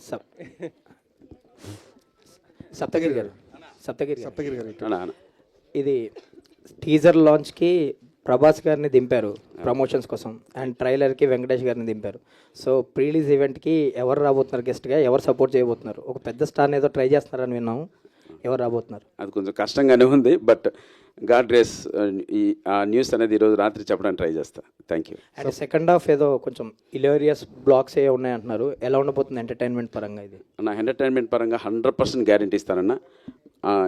సప్ సప్తగిరి గారు సప్తగిరి గారు ఇది టీజర్ లాంచ్కి ప్రభాస్ గారిని దింపారు ప్రమోషన్స్ కోసం అండ్ ట్రైలర్కి వెంకటేష్ గారిని దింపారు. సో ప్రీ రిలీజ్ ఈవెంట్కి ఎవరు రాబోతున్నారు గెస్ట్గా, ఎవరు సపోర్ట్ చేయబోతున్నారు? ఒక పెద్ద స్టార్ని ఏదో ట్రై చేస్తున్నారని విన్నాము, ఎవరు రాబోతున్నారు? అది కొంచెం కష్టంగానే ఉంది, బట్ గాడ్ గ్రేస్ ఆ న్యూస్ అనేది ఈరోజు రాత్రి చెప్పడానికి ట్రై చేస్తా. Thank you. And second half ఏదో కొంచెం ఇలేరియస్ బ్లాగ్స్ ఏ ఉన్నాయంటున్నారు, ఎలా ఉండబోతుంది ఎంటర్టైన్మెంట్ పరంగా? ఇది నా ఎంటర్టైన్మెంట్ పరంగా 100% గ్యారంటీ ఇస్తానన్న.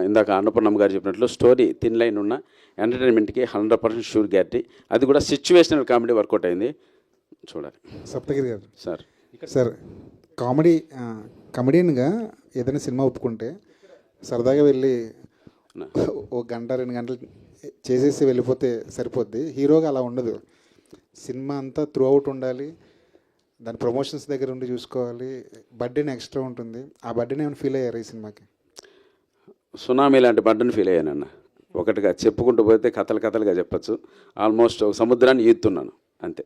ఇందాక అన్నపూర్ణమ్మ గారు చెప్పినట్లు స్టోరీ థిన్ లైన్ ఉన్న ఎంటర్టైన్మెంట్కి 100% షూర్ గ్యారంటీ. అది కూడా సిచ్యువేషనల్ కామెడీ వర్కౌట్ అయింది, చూడాలి. సప్తగిరి గారు సార్ కామెడీన్గా ఏదైనా సినిమా ఒప్పుకుంటే సరదాగా వెళ్ళి ఓ గంట 2 గంటలు చేసేసి వెళ్ళిపోతే సరిపోద్ది. హీరోగా అలా ఉండదు. సినిమా అంతా త్రూ అవుట్ ఉండాలి, దాని ప్రమోషన్స్ దగ్గర ఉండి చూసుకోవాలి. బర్త్డేని ఎక్స్ట్రా ఉంటుంది. ఆ బర్త్డేని ఏమైనా ఫీల్ అయ్యారు ఈ సినిమాకి? సునామీ లాంటి బడ్డని ఫీల్ అయ్యానన్న. ఒకటిగా చెప్పుకుంటూ పోతే కథలుగా చెప్పచ్చు. ఆల్మోస్ట్ ఒక సముద్రాన్ని ఈదుతున్నాను అంతే.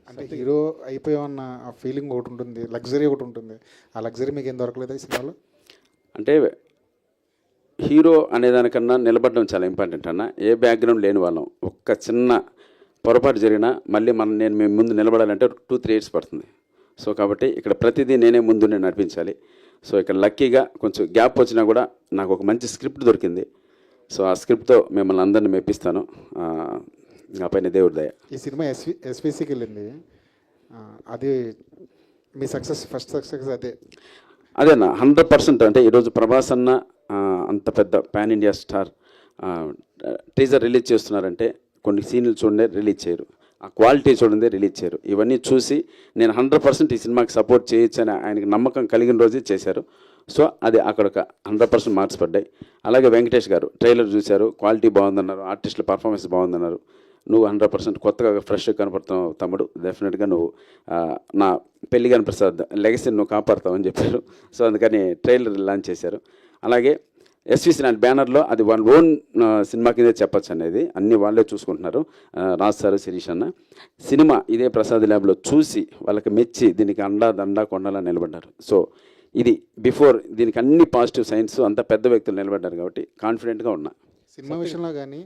అంటే హీరో అయిపోయామన్న ఆ ఫీలింగ్ ఒకటి ఉంటుంది, లగ్జరీ ఒకటి ఉంటుంది. ఆ లగ్జరీ మీకు ఏం దొరకలేదా ఈ సినిమాలో? అంటే హీరో అనేదానికన్నా నిలబడడం చాలా ఇంపార్టెంట్ అన్న. ఏ బ్యాక్గ్రౌండ్ లేని వాళ్ళం, ఒక్క చిన్న పొరపాటు జరిగినా మళ్ళీ నేను మేము ముందు నిలబడాలంటే 2-3 ఇయర్స్ పడుతుంది. సో కాబట్టి ఇక్కడ ప్రతిదీ నేనే ముందు నడిపించాలి. సో ఇక్కడ లక్కీగా కొంచెం గ్యాప్ వచ్చినా కూడా నాకు ఒక మంచి స్క్రిప్ట్ దొరికింది. సో ఆ స్క్రిప్ట్తో మిమ్మల్ని అందరినీ మెప్పిస్తాను. ఆ పైన దేవుడి దయ. ఈ సినిమా ఎస్విసికి వెళ్ళింది, అది మీ ఫస్ట్ సక్సెస్ అదేనా 100%. అంటే ఈరోజు ప్రభాస్ అన్న అంత పెద్ద pan India star teaser release చేస్తున్నారంటే కొన్ని సీన్లు చూడండి రిలీజ్ చేయరు, ఆ క్వాలిటీ చూడండి రిలీజ్ చేయరు. ఇవన్నీ చూసి నేను 100% ఈ సినిమాకి సపోర్ట్ చేయొచ్చని ఆయనకి నమ్మకం కలిగిన రోజే చేశారు. సో అది అక్కడ ఒక 100% మార్క్స్ పడ్డాయి. అలాగే వెంకటేష్ గారు ట్రైలర్ చూశారు, క్వాలిటీ బాగుందన్నారు, ఆర్టిస్టుల పర్ఫార్మెన్స్ బాగుందన్నారు. నువ్వు 100% కొత్తగా ఫ్రెష్గా కనపడుతున్నావు తమ్ముడు, డెఫినెట్గా నువ్వు నా పెళ్లిగాని ప్రసాద్ లెగసీని నువ్వు కాపాడుతావని చెప్పారు. సో అందుకని ట్రైలర్ లాంచ్ చేశారు. అలాగే ఎస్విసి లాంటి బ్యానర్లో అది వాళ్ళ ఓన్ సినిమా కిందే చెప్పచ్చు అనేది అన్నీ వాళ్ళే చూసుకుంటున్నారు. రాజ్ సార్, శిరీష్ అన్న సినిమా ఇదే ప్రసాద్ ల్యాబ్లో చూసి వాళ్ళకి మెచ్చి దీనికి దండా కొండలా నిలబడ్డారు. సో ఇది బిఫోర్ దీనికి అన్ని పాజిటివ్ సైన్స్, అంత పెద్ద వ్యక్తులు నిలబడ్డారు కాబట్టి కాన్ఫిడెంట్గా ఉన్నా. సినిమా విషయంలో కానీ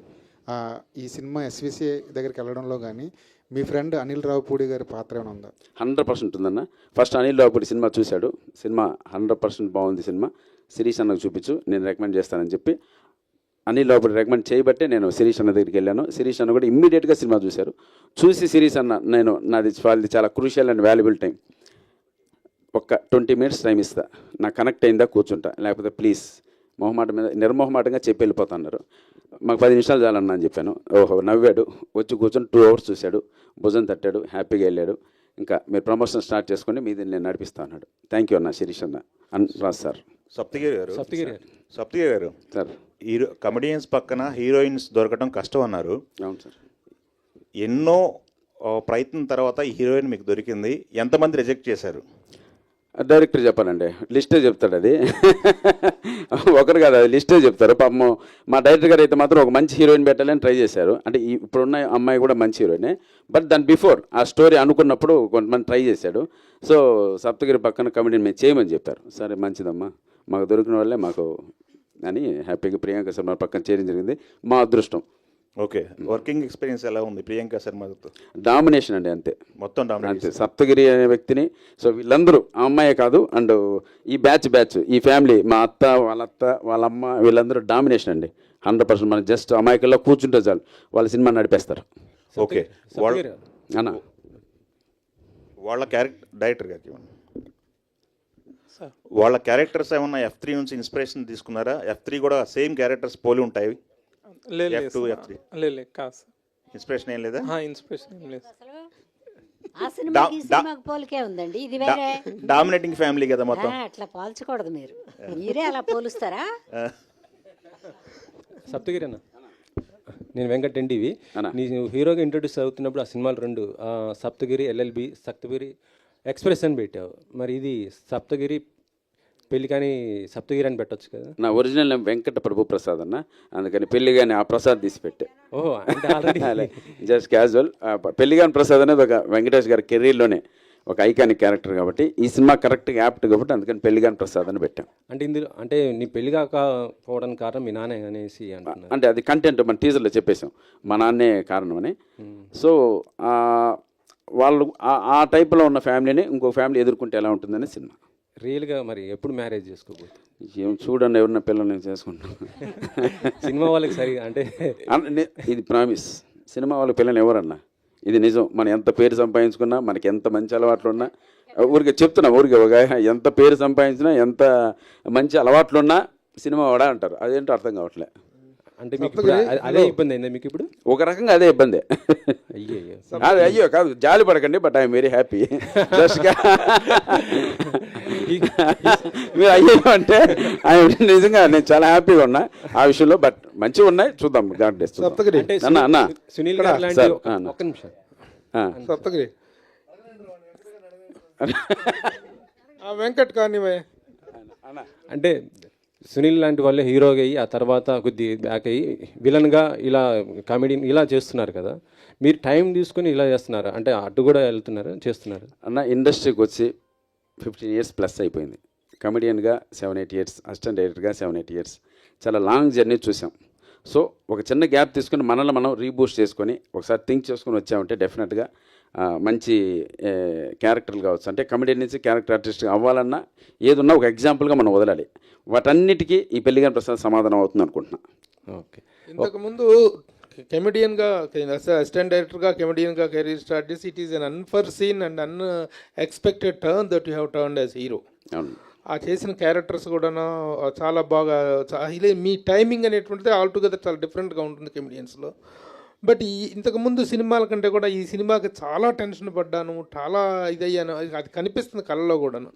ఈ సినిమా ఎస్విసి దగ్గరికి వెళ్ళడంలో కానీ మీ ఫ్రెండ్ అనిల్ రావుపూడి గారి పాత్ర ఏమైనా ఉందా? 100% ఉందన్న. ఫస్ట్ అనిల్ రావుపూడి సినిమా చూశాడు, సినిమా 100% బాగుంది, సినిమా శిరీష్ అన్నకు చూపించు, నేను రికమెండ్ చేస్తానని చెప్పి అనిల్ రావుపూడి రికమెండ్ చేయబట్టే నేను శిరీష్ అన్న దగ్గరికి వెళ్ళాను. శిరీష్ అన్న కూడా ఇమ్మీడియట్గా సినిమా చూశారు. చూసి శిరీష్ అన్న నాది చాలా క్రూషియల్ అండ్ వాల్యుబుల్ టైం, ఒక 20 minutes టైం ఇస్తా, నాకు కనెక్ట్ అయిందా కూర్చుంటా, లేకపోతే ప్లీజ్ నిర్మోహమాటంగా చెప్పి వెళ్ళిపోతున్నారు. మాకు 10 నిమిషాలు చాలన్నా అని చెప్పాను. ఓహో నవ్వాడు, వచ్చి కూర్చొని 2 hours చూశాడు, భుజం తట్టాడు, హ్యాపీగా వెళ్ళాడు. ఇంకా మీరు ప్రమోషన్ స్టార్ట్ చేసుకుని మీది నేను నడిపిస్తా అన్నాడు. థ్యాంక్ యూ అన్న శిరీష్ అన్న. రాజ్ సార్. సప్తగిరి గారు సార్, కమెడియన్స్ పక్కన హీరోయిన్స్ దొరకడం కష్టం అన్నారు. అవును సార్. ఎన్నో ప్రయత్నం తర్వాత ఈ హీరోయిన్ మీకు దొరికింది, ఎంతమంది రిజెక్ట్ చేశారు? డైరెక్టర్ చెప్పాలండి, లిస్టే చెప్తాడు. అది ఒకరు కాదు, అది లిస్టే చెప్తారు. పాపం మా డైరెక్టర్ గారు అయితే మాత్రం ఒక మంచి హీరోయిన్ పెట్టాలని ట్రై చేశారు. అంటే ఇప్పుడున్న అమ్మాయి కూడా మంచి హీరోయినే, బట్ దాని బిఫోర్ ఆ స్టోరీ అనుకున్నప్పుడు కొంతమంది ట్రై చేశాడు. సో సప్తగిరి పక్కన కమెడీని మేము చేయమని చెప్తారు. సరే మంచిదమ్మా, మాకు దొరికిన వాళ్ళే మాకు అని హ్యాపీగా ప్రియాంక శర్మ పక్కన చేయడం జరిగింది. మా అదృష్టం. ఓకే, వర్కింగ్ ఎక్స్పీరియన్స్ ఎలా ఉంది ప్రియాంక శర్మతో? డామినేషన్ అండి, అంతే, మొత్తం అంతే. డామినేషన్. సప్తగిరి అనే వ్యక్తిని, సో వీళ్ళందరూ ఆ అమ్మాయే కాదు, అండ్ ఈ బ్యాచ్ ఈ ఫ్యామిలీ, మా అత్త వాళ్ళ అమ్మ వీళ్ళందరూ డామినేషన్ అండి. 100%. మనం జస్ట్ అమాయకుల్లో కూర్చుంటే చాలు, వాళ్ళ సినిమా నడిపేస్తారు. ఓకే, అన్న వాళ్ళ డైరెక్టర్ గారికి వాళ్ళ క్యారెక్టర్స్ ఏమన్నా F3 నుంచి ఇన్స్పిరేషన్ తీసుకున్నారా? F3 కూడా సేమ్ క్యారెక్టర్స్ పోలి ఉంటాయి. లేదు కాదు, ఇన్స్పిరేషన్ ఏం లేదా? ఇన్స్పిరేషన్ ఏం లేదు. ఆ సినిమాకి ఈ సినిమాకి పోలికే ఉందండి. ఇది వేరే డామినేటింగ్ ఫ్యామిలీ కదా మొత్తం. అట్లా పోల్చకూడదు, మీరే అలా పోలుస్తారా? సప్తగిరి అన్న, నేను వెంకట్ ఎన్టీవీ. నేను హీరోగా ఇంట్రొడ్యూస్ అవుతున్నప్పుడు ఆ సినిమాలు 2 సప్తగిరి LLB, సప్తగిరి ఎక్స్ప్రెస్ అని పెట్టావు. మరి ఇది సప్తగిరి పెళ్లి కానీ సప్తగిరి అని పెట్టొచ్చు కదా? నా ఒరిజినల్ నేమ్ వెంకట ప్రభు ప్రసాద్ అన్న, అందుకని పెళ్లి కానీ ఆ ప్రసాద్ తీసి పెట్టే. ఓహో, అంటే ఆల్రెడీ జస్ట్ క్యాజువల్. పెళ్లి కానీ ప్రసాద్ అనేది ఒక వెంకటేష్ గారి కెరీర్లోనే ఒక ఐకానిక్ క్యారెక్టర్ కాబట్టి ఈ సినిమా కరెక్ట్గా యాప్ట్ కాబట్టి అందుకని పెళ్లిగాని ప్రసాద్ అని పెట్టాం. అంటే ఇందులో అంటే నీ పెళ్లి కాకపోవడానికి కారణం మీ నాన్న అనేసి అంటున్నారు. అంటే అది కంటెంట్ మన టీజర్లో చెప్పేశాం, మా నాన్నే కారణం అని. సో వాళ్ళు ఆ టైప్లో ఉన్న ఫ్యామిలీని ఇంకో ఫ్యామిలీ ఎదుర్కొంటే ఎలా ఉంటుందని సినిమా. రియల్గా మరి ఎప్పుడు మ్యారేజ్ చేసుకోబోతుంది? ఏం చూడండి, ఎవరన్నా పిల్లల్ని నేను చేసుకుంటాను. సినిమా వాళ్ళకి సరిగా అంటే ఇది ప్రామిస్, సినిమా వాళ్ళ పిల్లలు ఎవరన్నా ఇది నిజం. మనం ఎంత పేరు సంపాదించుకున్నా, మనకి ఎంత మంచి అలవాట్లు ఉన్నా, ఊరికే చెప్తున్నా, ఊరికే ఒక ఎంత పేరు సంపాదించినా, ఎంత మంచి అలవాట్లు ఉన్నా సినిమా వాడా అంటారు. అదేంటో అర్థం కావట్లే. అంటే మీకు ఇప్పుడు అదే ఇబ్బంది అయిందా మీకు ఇప్పుడు? ఒక రకంగా అదే ఇబ్బంది. అయ్యో కాదు, జాలి పడకండి, బట్ ఐఎమ్ వెరీ హ్యాపీ. మీరు అయ్యో అంటే నిజంగా నేను చాలా హ్యాపీగా ఉన్నా ఆ విషయంలో. బట్ మంచిగా ఉన్నాయి, చూద్దాం. God bless. అంటే సునీల్ గారు లాంటి ఒక్క నిమిషం సప్తగిరి వెంకట్ కానీ అంటే సునీల్ లాంటి వాళ్ళే హీరోగా అయ్యి ఆ తర్వాత కొద్ది బ్యాక్ అయ్యి విలన్గా ఇలా కామెడీ ఇలా చేస్తున్నారు కదా, మీరు టైం తీసుకుని ఇలా చేస్తున్నారు అంటే అటు కూడా వెళ్తున్నారు చేస్తున్నారు అన్న. ఇండస్ట్రీకి వచ్చి 15 years ప్లస్ అయిపోయింది. కమెడియన్గా 7-8 years, అసిస్టెంట్ డైరెక్టర్గా 7-8 years. చాలా లాంగ్ జర్నీ చూసాం. సో ఒక చిన్న గ్యాప్ తీసుకుని మనల్ని మనం రీబూస్ట్ చేసుకొని ఒకసారి థింక్ చేసుకొని వచ్చామంటే డెఫినెట్గా మంచి క్యారెక్టర్లు కావచ్చు. అంటే కమెడియన్ నుంచి క్యారెక్టర్ ఆర్టిస్ట్ అవ్వాలన్నా ఏదున్నా ఒక ఎగ్జాంపుల్గా మనం వదలాలి. వాటన్నిటికీ ఈ పెళ్లిగాని ప్రసాద్ సమాధానం అవుతుంది అనుకుంటున్నా. ఓకే. ఇంతకుముందు కెమెడియన్గా అసిస్టెంట్ డైరెక్టర్గా కెమెడియన్గా కెరీర్ స్టార్ట్ చేసి it is an unforeseen and unexpected turn that you have turned as hero. అవును. ఆ చేసిన క్యారెక్టర్స్ కూడా చాలా బాగా మీ టైమింగ్ అనేటువంటిది ఆల్టుగెదర్ చాలా డిఫరెంట్గా ఉంటుంది కెమెడియన్స్లో. బట్ ఇంతకుముందు సినిమాల కంటే కూడా ఈ సినిమాకి చాలా టెన్షన్ పడ్డాను, చాలా ఇదయ్యాను, అది కనిపిస్తుంది కళ్ళలో కూడాను.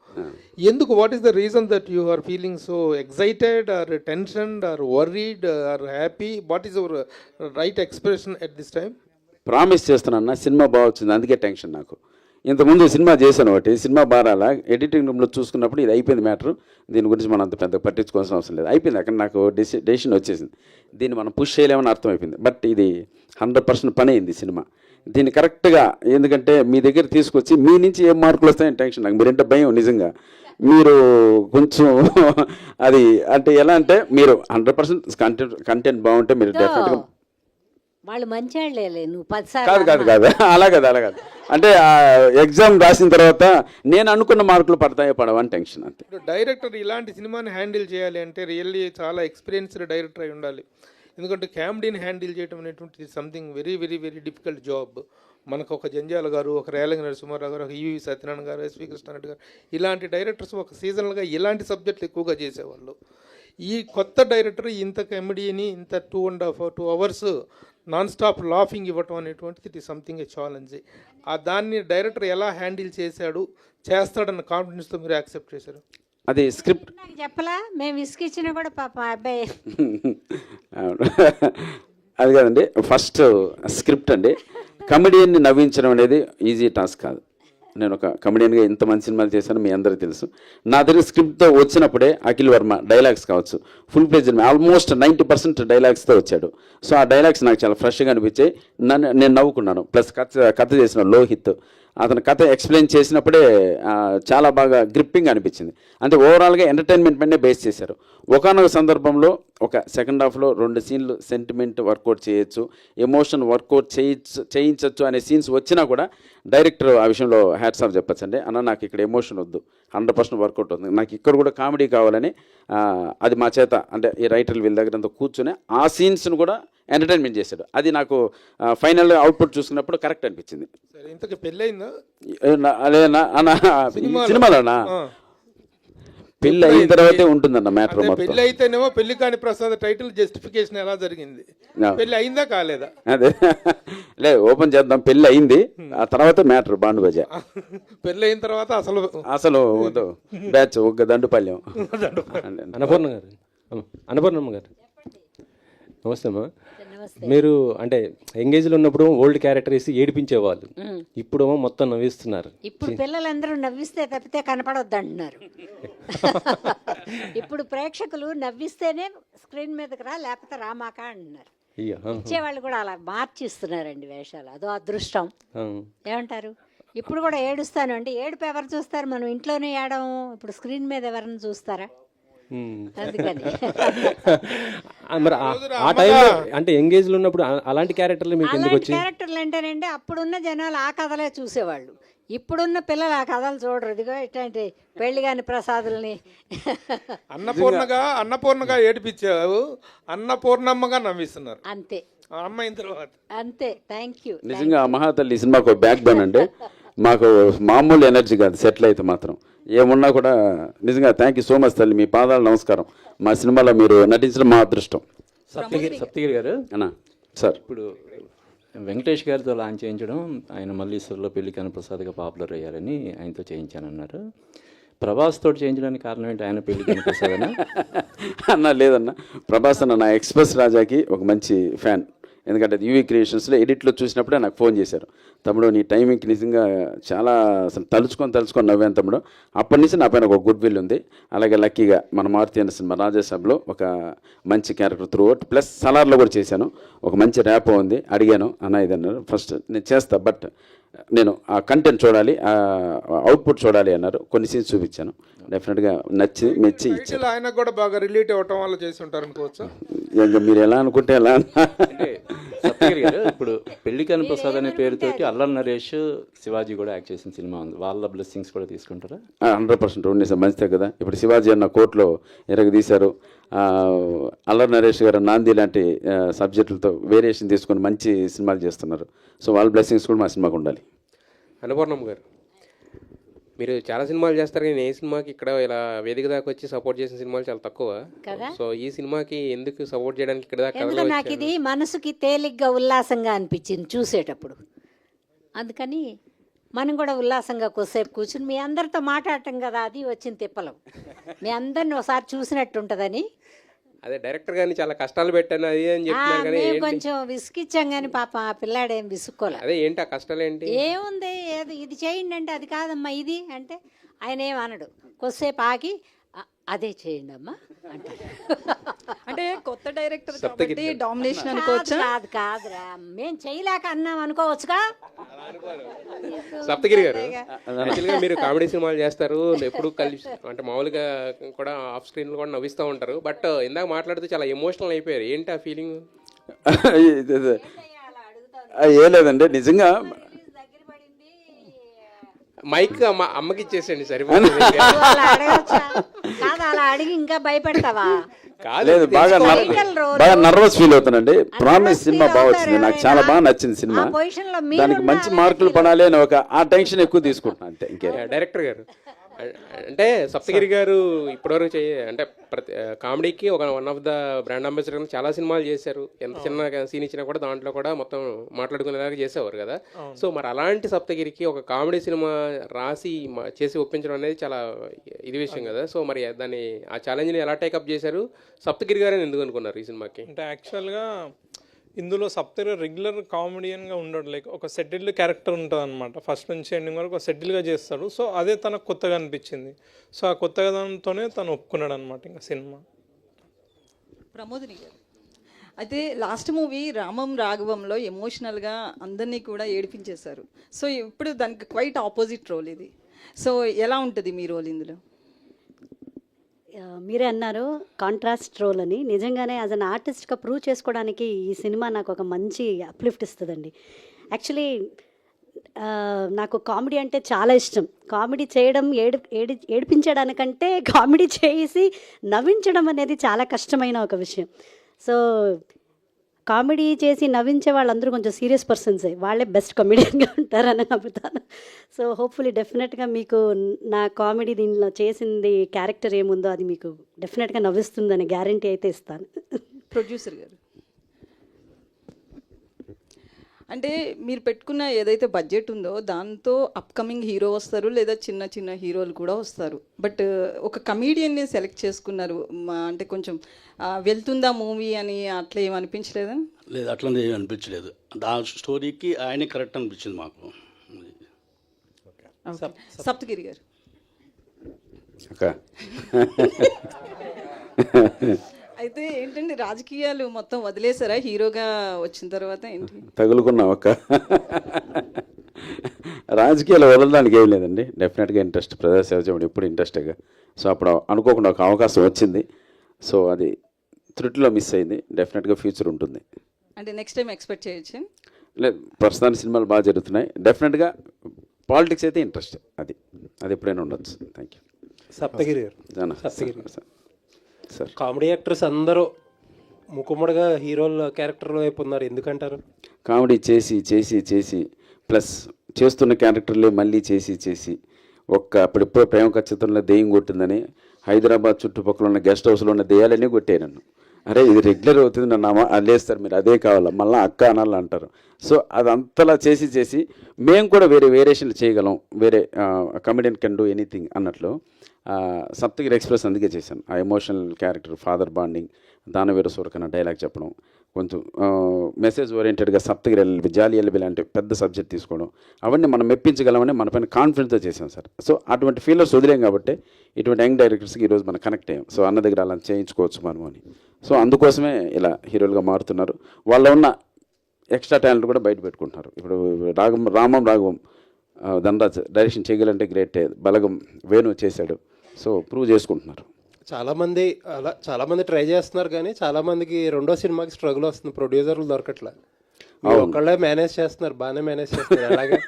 ఎందుకు? What is the reason that you are feeling so excited or tensioned or worried or happy? What is your right expression at this time? Promise చేస్తున్నా, సినిమా బాగా వచ్చింది, అందుకే టెన్షన్ నాకు. ఇంతకుముందు సినిమా చేశాను ఒకటి, సినిమా బారాలా ఎడిటింగ్ రూమ్లో చూసుకున్నప్పుడు ఇది అయిపోయింది మ్యాటర్, దీని గురించి మనం అంత పెద్ద పట్టించుకోవాల్సిన అవసరం లేదు, అయిపోయింది. అక్కడ నాకు డెసిషన్ వచ్చేసింది, దీన్ని మనం పుష్ చేయలేమని అర్థమైపోయింది. బట్ ఇది 100% పని అయింది సినిమా. దీన్ని కరెక్ట్గా, ఎందుకంటే మీ దగ్గర తీసుకొచ్చి మీ నుంచి ఏం మార్కులు వస్తాయని టెన్షన్ నాకు. మీరంటే భయం నిజంగా. మీరు కొంచెం అది అంటే ఎలా అంటే మీరు 100% కంటెంట్ బాగుంటే మీరు డెఫినెట్గా వాళ్ళు మంచివాళ్ళే, నువ్వు 10 కాదు కాదు కాదు అలా కాదు అంటే ఎగ్జామ్ రాసిన తర్వాత నేను అనుకున్న మార్కులు పడతాయో పడవని టెన్షన్ అంతే. డైరెక్టర్ ఇలాంటి సినిమాని హ్యాండిల్ చేయాలి అంటే రియల్లీ చాలా ఎక్స్పీరియన్స్డ్ డైరెక్టర్ అయి ఉండాలి. ఎందుకంటే కామెడీని హ్యాండిల్ చేయడం అనేటువంటిది something very very very difficult job. మనకు ఒక జంజాల గారు, ఒక రేలంగి నరసింహారావు గారు, ఒక ఈవి సత్యనారాయణ గారు, ఎస్వి కృష్ణారెడ్డి గారు, ఇలాంటి డైరెక్టర్స్ ఒక సీజనల్గా ఇలాంటి సబ్జెక్టులు ఎక్కువగా చేసేవాళ్ళు. ఈ కొత్త డైరెక్టర్ ఇంత కామెడీని ఇంత 2.5 hours నాన్ స్టాప్ లాఫింగ్ ఇవ్వటం అనేటువంటిది it is something A challenge. దాన్ని డైరెక్టర్ ఎలా హ్యాండిల్ చేస్తాడన్న కాన్ఫిడెన్స్తో మీరు యాక్సెప్ట్ చేశారు? అది స్క్రిప్ట్ నాకు చెప్పలా, మేము విసిగిచ్చినా కూడా పాప అబ్బాయి. అది కాదండి, ఫస్ట్ స్క్రిప్ట్ అండి. కమెడియన్ని నవ్వించడం అనేది ఈజీ టాస్క్ కాదు. నేను ఒక కమెడియన్గా ఇంత మంచి సినిమాలు చేశాను మీ అందరికీ తెలుసు. నా దగ్గర స్క్రిప్ట్తో వచ్చినప్పుడే అఖిల్ వర్మ డైలాగ్స్ కావచ్చు ఫుల్ పేజ్ ఆల్మోస్ట్ 90% డైలాగ్స్తో వచ్చాడు. సో ఆ డైలాగ్స్ నాకు చాలా ఫ్రెష్గా అనిపించాయి, నేను నవ్వుకున్నాను. ప్లస్ కథ చేసిన లోహిత్ అతను కథ ఎక్స్ప్లెయిన్ చేసినప్పుడే చాలా బాగా గ్రిప్పింగ్ అనిపించింది. అంటే ఓవరాల్గా ఎంటర్టైన్మెంట్ పైనే బేస్ చేశారు. ఒకానొక సందర్భంలో ఒక సెకండ్ హాఫ్లో 2 సీన్లు సెంటిమెంట్ వర్కౌట్ చేయొచ్చు, ఎమోషన్ వర్కౌట్ చేయించవచ్చు అనే సీన్స్ వచ్చినా కూడా డైరెక్టర్ ఆ విషయంలో హ్యాట్స్ ఆఫ్ చెప్పచ్చండి. అన్న నాకు ఇక్కడ ఎమోషన్ వద్దు, 100% వర్కౌట్ అవుతుంది, నాకు ఇక్కడ కూడా కామెడీ కావాలని అది మా చేత అంటే ఈ రైటర్లు వీళ్ళ దగ్గర అంతా కూర్చొని ఆ సీన్స్ను కూడా ఎంటర్టైన్మెంట్ చేశాడు. అది నాకు ఫైనల్ అవుట్పుట్ చూసుకున్నప్పుడు కరెక్ట్ అనిపించింది. సరే, ఇంతకు పెళ్ళయిందా? అదేనా అన్న సినిమాలోనా? పెళ్ళి అయిన తర్వాతే ఉంటుందన్న మ్యాటర్ మొత్తం. పెళ్ళి అయితేనేమో పెళ్లి కాని ప్రసాద్ టైటిల్ జస్టిఫికేషన్ ఎలా జరిగింది? పెళ్లి అయిందా కాలేదా? అదే లేదు, ఓపెన్ చేద్దాం. పెళ్ళి అయింది, ఆ తర్వాత మ్యాటర్ బాండు బజా. పెళ్ళి అయిన తర్వాత అసలు బ్యాచ్ ఒక దండుపల్యం. అన్నపూర్ణమ్మ గారు నమస్తే అమ్మా. మీరు అంటే ఎంగేజ్లో ఉన్నప్పుడు ఓల్డ్ క్యారెక్టర్ వేసి ఏడిపించేవాళ్ళు, ఇప్పుడు మొత్తం నవ్విస్తున్నారు. ఇప్పుడు పిల్లలందరూ నవ్విస్తే తప్పితే కనపడొద్దు అంటున్నారు. ఇప్పుడు ప్రేక్షకులు నవ్విస్తేనే స్క్రీన్ మీదకి రా, లేకపోతే రామాక అంటున్నారు. ఇచ్చేవాళ్ళు కూడా అలా మార్చిస్తున్నారండి వేషాలు, అదో అదృష్టం. ఏమంటారు? ఇప్పుడు కూడా ఏడుస్తాను అంటే ఏడుపు ఎవరు చూస్తారు? మనం ఇంట్లోనే ఏడము, ఇప్పుడు స్క్రీన్ మీద ఎవరిని చూస్తారా? అందుకని మరి ఆ టైంలో అంటే ఎంగేజ్లో ఉన్నప్పుడు అలాంటి క్యారెక్టర్లు మీకు ఎందుకు అలాంటి వచ్చాయి? క్యారెక్టర్లు ఏంటంటే అప్పుడున్న జనాలు ఆ కథలే చూసేవాళ్ళు. ఇప్పుడున్న పిల్లలు ఆ కథలు చూడరు. ఇదిగో ఇట్లాంటి పెళ్లి కాని ప్రసాదుల్ని అన్నపూర్ణగా ఏడిపించావు, అన్నపూర్ణమ్మగా నవ్విస్తున్నారు అంతే ఆ అమ్మాయిన తర్వాత. అంతే. Thank you. నిజంగా ఆ మహాతల్లి సినిమాకు బ్యాక్ బోన్ అంటే మాకు మామూలు ఎనర్జీ కాదు, సెటిల్ అయితే మాత్రం ఏమున్నా కూడా. నిజంగా థ్యాంక్ యూ సో మచ్ తల్లి, మీ పాదాలు నమస్కారం. మా సినిమాలో మీరు నటించడం మా అదృష్టం. సప్తగిరి గారు, అన్నా సార్, ఇప్పుడు వెంకటేష్ గారితో లాంచ్ చేయించడం, ఆయన మల్లీశ్వర్లో పెళ్లి కాని ప్రసాద్గా పాపులర్ అయ్యారని ఆయనతో చేయించానన్నారు. ప్రభాస్ తోటి చేయించడానికి కారణం ఏంటి? ఆయన పెళ్లి కాని ప్రసాద్ అన్న లేదన్న, ప్రభాస్ అన్న నా ఎక్స్ప్రెస్ రాజాకి ఒక మంచి ఫ్యాన్. ఎందుకంటే యూవీ క్రియేషన్స్లో ఎడిట్లో చూసినప్పుడే నాకు ఫోన్ చేశారు, తమ్ముడు నీ టైమింగ్కి నిజంగా చాలా అసలు తలుచుకొని నవ్వాను తమ్ముడు. అప్పటి నుంచి నా పైన ఒక గుడ్ విల్ ఉంది. అలాగే లక్కీగా మన మారుతి అన్న సినిమా రాజాసాబ్లో ఒక మంచి క్యారెక్టర్ త్రూ అవుట్, ప్లస్ సలార్లో కూడా చేశాను, ఒక మంచి ర్యాప్ ఉంది. అడిగాను అన్న ఇదన్నారు, ఫస్ట్ నేను చేస్తా బట్ నేను ఆ కంటెంట్ చూడాలి, ఆ అవుట్పుట్ చూడాలి అన్నారు. కొన్ని సీన్స్ చూపించాను, డెఫినెట్గా నచ్చి మెచ్చి ఇచ్చాను. ఆయనకు కూడా బాగా రిలేట్ అవ్వటం వల్ల చేసి ఉంటారు అనుకోవచ్చు. మీరు ఎలా అనుకుంటే ఎలా అంటే సప్తగిరి గారు, ఇప్పుడు పెళ్లి కాని ప్రసాద్ అనే పేరుతోటి అల్లరి నరేష్, శివాజీ కూడా యాక్ట్ చేసిన సినిమా ఉంది. వాళ్ళ బ్లెస్సింగ్స్ కూడా తీసుకుంటారా? 100% ఉండే సార్, మంచిదే కదా. ఇప్పుడు శివాజీ అన్న కోర్టులో ఎరగదీశారు, అల్లరి నరేష్ గారు నాంది లాంటి సబ్జెక్టులతో వేరియేషన్ తీసుకొని మంచి సినిమాలు చేస్తున్నారు. సో వాళ్ళ బ్లెస్సింగ్స్ కూడా మా సినిమాకు ఉండాలి. అన్నపూర్ణమ్మ గారు, మీరు చాలా సినిమాలు చేస్తారు కానీ ఏ సినిమాకి ఇక్కడ ఇలా వేదిక దాకా వచ్చి సపోర్ట్ చేసిన సినిమాలు చాలా తక్కువ కదా. సో ఈ సినిమాకి ఎందుకు సపోర్ట్ చేయడానికి ఇక్కడ దాకా ఎందుకంటే నాకు ఇది మనసుకి తేలిగ్గా ఉల్లాసంగా అనిపించింది చూసేటప్పుడు. అందుకని మనం కూడా ఉల్లాసంగా కొద్దిసేపు కూర్చుని మీ అందరితో మాట్లాడటం కదా, అది వచ్చిన తిప్పలం. మీ అందరిని ఒకసారి చూసినట్టు ఉంటుందని. అదే డైరెక్టర్ గారిని చాలా కష్టాలు పెట్టాను అది అని చెప్తున్నారు కానీ మేము కొంచెం విసుకిచ్చాం కానీ పాప ఆ పిల్లాడేం విసుక్కోలే. అదే ఏంటి ఆ కష్టాలు ఏంటి? ఏముంది, ఏది ఇది చేయండి అంటే అది కాదమ్మా ఇది అంటే ఆయన ఏమనడు. కొద్దిసేపు ఆగి అదే చేయండి అమ్మా అంటారు. అంటే కొత్త డైరెక్టర్ కాబట్టి డామినేషన్ అనుకోవచ్చా? కాదురా, మేము చేయలేక అన్నాం అనుకోవచ్చుగా. సప్తగిరి గారు, యాక్చువల్గా మీరు కామెడీ సినిమాలు చేస్తారు, ఎప్పుడు కలిసి అంటే మామూలుగా కూడా ఆఫ్ స్క్రీన్లో కూడా నవ్విస్తూ ఉంటారు. బట్ ఇందాక మాట్లాడుతూ చాలా ఎమోషనల్ అయిపోయారు. ఏంటి ఆ ఫీలింగ్? ఏ లేదండి, నిజంగా మైక్ అమ్మకి ఇచ్చేసండి సరిపోతుంది. అలా అడిగి ఇంకా భయపెడతావా? లేదు, బాగా నర్వస్ ఫీల్ అవుతానండి. ప్రామిస్ సినిమా బాగా వచ్చింది, నాకు చాలా బాగా నచ్చింది సినిమా. దానికి మంచి మార్కులు పడాలి అని ఒక ఆ టెన్షన్ ఎక్కువ తీసుకుంటున్నాను అంతే, ఇంకే. డైరెక్టర్ గారు అంటే సప్తగిరి గారు ఇప్పటివరకు అంటే ప్రతి కామెడీకి ఒక one of the brand ambassador చాలా సినిమాలు చేశారు. ఎంత చిన్న సీన్ ఇచ్చినా కూడా దాంట్లో కూడా మొత్తం మాట్లాడుకునేలాగా చేసేవారు కదా. సో మరి అలాంటి సప్తగిరికి ఒక కామెడీ సినిమా రాసి చేసి ఒప్పించడం అనేది చాలా ఇది విషయం కదా. సో మరి దాన్ని ఆ ఛాలెంజ్ని ఎలా టేకప్ చేశారు? సప్తగిరి గారు అని ఎందుకు అనుకున్నారు ఈ సినిమాకి? అంటే యాక్చువల్గా ఇందులో సప్తగిరి రెగ్యులర్ కామెడియన్గా ఉండడు, లైక్ ఒక సెటిల్డ్ క్యారెక్టర్ ఉంటుంది అనమాట. ఫస్ట్ నుంచి ఎండింగ్ వరకు ఒక సెటిల్గా చేస్తాడు. సో అదే తనకు కొత్తగా అనిపించింది. సో ఆ కొత్తగా దానితోనే తను ఒప్పుకున్నాడు అనమాట ఇంకా సినిమా. ప్రమోదిని గారు, అయితే లాస్ట్ మూవీ రామం రాఘవంలో ఎమోషనల్గా అందరినీ కూడా ఏడిపించేశారు. సో ఇప్పుడు దానికి క్వైట్ ఆపోజిట్ రోల్ ఇది. సో ఎలా ఉంటుంది మీ రోల్ ఇందులో? మీరే అన్నారు కాంట్రాస్ట్ రోల్ అని. నిజంగానే యాజ్ అన్ ఆర్టిస్ట్గా ప్రూవ్ చేసుకోవడానికి ఈ సినిమా నాకు ఒక మంచి అప్లిఫ్ట్ ఇస్తుందండి. యాక్చువల్లీ నాకు కామెడీ అంటే చాలా ఇష్టం. కామెడీ చేయడం ఏడిపించడానికంటే కామెడీ చేసి నవ్వించడం అనేది చాలా కష్టమైన ఒక విషయం. సో కామెడీ చేసి నవ్వించే వాళ్ళందరూ కొంచెం సీరియస్ పర్సన్సే, వాళ్ళే బెస్ట్ కమెడియన్గా ఉంటారని నమ్ముతాను. సో హోప్ఫుల్లీ డెఫినెట్గా మీకు నా కామెడీ దీనిలో చేసింది క్యారెక్టర్ ఏముందో అది మీకు డెఫినెట్గా నవ్విస్తుందని గ్యారంటీ అయితే ఇస్తాను. ప్రొడ్యూసర్ గారు, అంటే మీరు పెట్టుకున్న ఏదైతే బడ్జెట్ ఉందో దాంతో అప్కమింగ్ హీరో వస్తారు, లేదా చిన్న చిన్న హీరోలు కూడా వస్తారు. బట్ ఒక కమీడియన్ని సెలెక్ట్ చేసుకున్నారు, అంటే కొంచెం వెళ్తుందా మూవీ అని అట్లా ఏమనిపించలేదా? లేదు, అట్లా అనిపించలేదు. ఆ స్టోరీకి ఆయనే కరెక్ట్ అనిపించింది మాకు. సప్తగిరి గారు, అయితే ఏంటండి రాజకీయాలు మొత్తం వదిలేసారా హీరోగా వచ్చిన తర్వాత? ఏంటి తగులుకున్నా ఒక రాజకీయాలు వదలడానికి ఏం లేదండి, డెఫినెట్గా ఇంట్రెస్ట్, ప్రజాసేవ చేయడం ఎప్పుడు ఇంట్రెస్టేగా. సో అప్పుడు అనుకోకుండా ఒక అవకాశం వచ్చింది, సో అది త్రుటిలో మిస్ అయింది. డెఫినెట్గా ఫ్యూచర్ ఉంటుంది. అంటే నెక్స్ట్ టైం ఎక్స్పెక్ట్ చేయొచ్చు. లేదు, ప్రస్తుతానికి సినిమాలు బాగా జరుగుతున్నాయి. డెఫినెట్గా పాలిటిక్స్ అయితే ఇంట్రెస్ట్, అది ఎప్పుడైనా ఉండొచ్చు. Thank you. సప్తగిరి గారు, సార్ కామెడీ యాక్టర్స్ అందరూ ముక్కుమ్మడిగా హీరోల క్యారెక్టర్ వైపు ఉన్నారు, ఎందుకంటారు? కామెడీ చేసి చేసి చేసి ప్లస్ చేస్తున్న క్యారెక్టర్లే మళ్ళీ చేసి చేసి అప్పుడెప్పుడో ప్రేమ ఖచ్చితంలో దెయ్యం కొట్టిందని హైదరాబాద్ చుట్టుపక్కల ఉన్న గెస్ట్ హౌస్లో ఉన్న దెయ్యాలన్నీ కొట్టాయి నన్ను. అరే ఇది రెగ్యులర్ అవుతుంది, నన్ను లేదు సార్ మీరు అదే కావాలా, మళ్ళీ అక్క అనాలి అంటారు. సో అది అంతలా చేసి చేసి మేము కూడా వేరే వేరియేషన్లు చేయగలం, వేరే కమెడియన్ కెన్ డూ ఎనీథింగ్ అన్నట్లు సప్తగిరి ఎక్స్ప్రెస్ అందుకే చేశాను. ఆ ఎమోషనల్ క్యారెక్టర్, ఫాదర్ బాండింగ్, దానవీర సూరకన్న డైలాగ్ చెప్పడం, కొంచెం మెసేజ్ ఓరియంటెడ్గా సప్తగిరి ఎల్ఎల్బి, జాలి ఎల్ఎల్బి లాంటి పెద్ద సబ్జెక్ట్ తీసుకోవడం, అవన్నీ మనం మెప్పించగలమని మన పైన కాన్ఫిడెన్స్తో చేసాం సార్. సో అటువంటి ఫీలర్స్ వదిలేం కాబట్టి ఇటువంటి యంగ్ డైరెక్టర్స్కి ఈరోజు మనం కనెక్ట్ అయ్యాం. సో అన్న దగ్గర అలా చేయించుకోవచ్చు మనం అని. సో అందుకోసమే ఇలా హీరోలుగా మారుతున్నారు. వాళ్ళ ఉన్న ఎక్స్ట్రా టాలెంట్ కూడా బయట పెట్టుకుంటున్నారు. ఇప్పుడు రాఘవం ధనరాజ్ డైరెక్షన్ చేయగలంటే గ్రేటే, బలగం వేణు చేశాడు. సో ప్రూవ్ చేసుకుంటున్నారు. చాలామంది ట్రై చేస్తున్నారు, కానీ చాలామందికి రెండో సినిమాకి స్ట్రగుల్ వస్తుంది, ప్రొడ్యూసర్లు దొరకట్లే. ఒక్కళ్ళే మేనేజ్ చేస్తున్నారు, బాగానే మేనేజ్ చేస్తున్నారు. అలాగే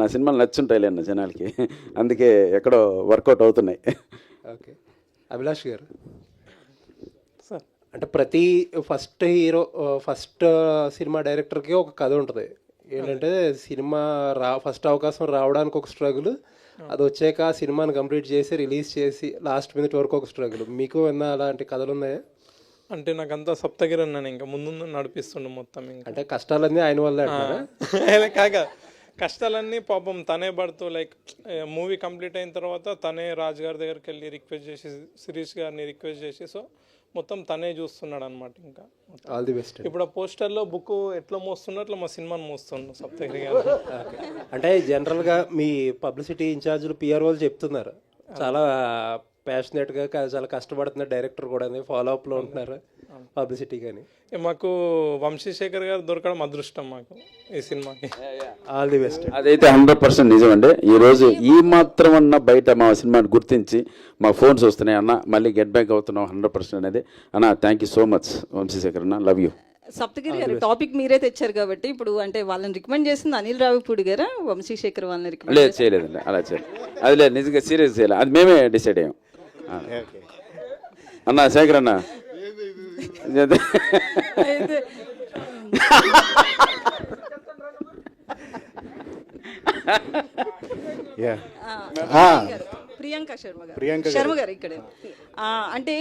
నా సినిమాలు నచ్చుంటాయిలే అన్న జనాలకి, అందుకే ఎక్కడో వర్కౌట్ అవుతున్నాయి. ఓకే, అభిలాష్ గారు, అంటే ప్రతి ఫస్ట్ సినిమా డైరెక్టర్కి ఒక కథ ఉంటుంది. ఏంటంటే సినిమా ఫస్ట్ అవకాశం రావడానికి ఒక స్ట్రగుల్, అది వచ్చాక ఆ సినిమాని కంప్లీట్ చేసి రిలీజ్ చేసి లాస్ట్ మినిట్ వరకు ఒక స్ట్రగుల్. మీకు ఏమన్నా అలాంటి కథలు ఉన్నాయా? అంటే నాకంతా సప్తగిరి అన్నాను, ఇంకా ముందు నడిపిస్తుండే మొత్తం. ఇంకా అంటే కష్టాలన్నీ ఆయన వల్లే కాక కష్టాలన్నీ పాపం తనే పడుతూ, లైక్ మూవీ కంప్లీట్ అయిన తర్వాత తనే రాజు గారి దగ్గరికి వెళ్ళి రిక్వెస్ట్ చేసి, శిరీష్ గారిని రిక్వెస్ట్ చేసి, సో మొత్తం తనే చూస్తున్నాడు అనమాట. ఇంకా ఆల్ ది బెస్ట్. ఇప్పుడు ఆ పోస్టర్లో బుక్ ఎట్లా మోస్తుండో అట్లా మా సినిమాని మోస్తుండు సప్తగిరి గారు. అంటే జనరల్గా మీ పబ్లిసిటీ ఇన్ఛార్జీలు పిఆర్ఓలు చెప్తున్నారు, చాలా ప్యాషనెట్గా చాలా కష్టపడుతున్నారు డైరెక్టర్ కూడా, ఫాలో అప్లో ఉంటున్నారు పబ్లిసిటీ. కానీ మాకు వంశీశేఖర్ గారు దొరకడం అదృష్టం మాకు ఈ సినిమాకి. All the best. అదైతే 100% నిజం అండి. ఈరోజు ఈ మాత్రం అన్న బయట మా సినిమాని గుర్తించి మా ఫోన్స్ వస్తున్నాయి, అన్న మళ్ళీ గెట్ బ్యాక్ అవుతున్నాం 100% అనేది. అన్న thank you so much Vamsi Sekhar అన్న, లవ్ యూ. సప్తగిరి గారు, టాపిక్ మీరే తెచ్చారు కాబట్టి ఇప్పుడు అంటే వాళ్ళని రికమెండ్ చేసింది అనిల్ రావిపూడి గారా, వంశీశేఖర్ వాళ్ళని రికమెండ్? లేదు, చేయలేదండి, అలా చేయలేదు. అది లేదు, నిజంగా సీరియస్ చేయలేదు, అది మేమే డిసైడ్ అయ్యాం. అన్న శేఖర్ అన్న ప్రియాంక శర్మ గారు ఇక్కడే. అంటే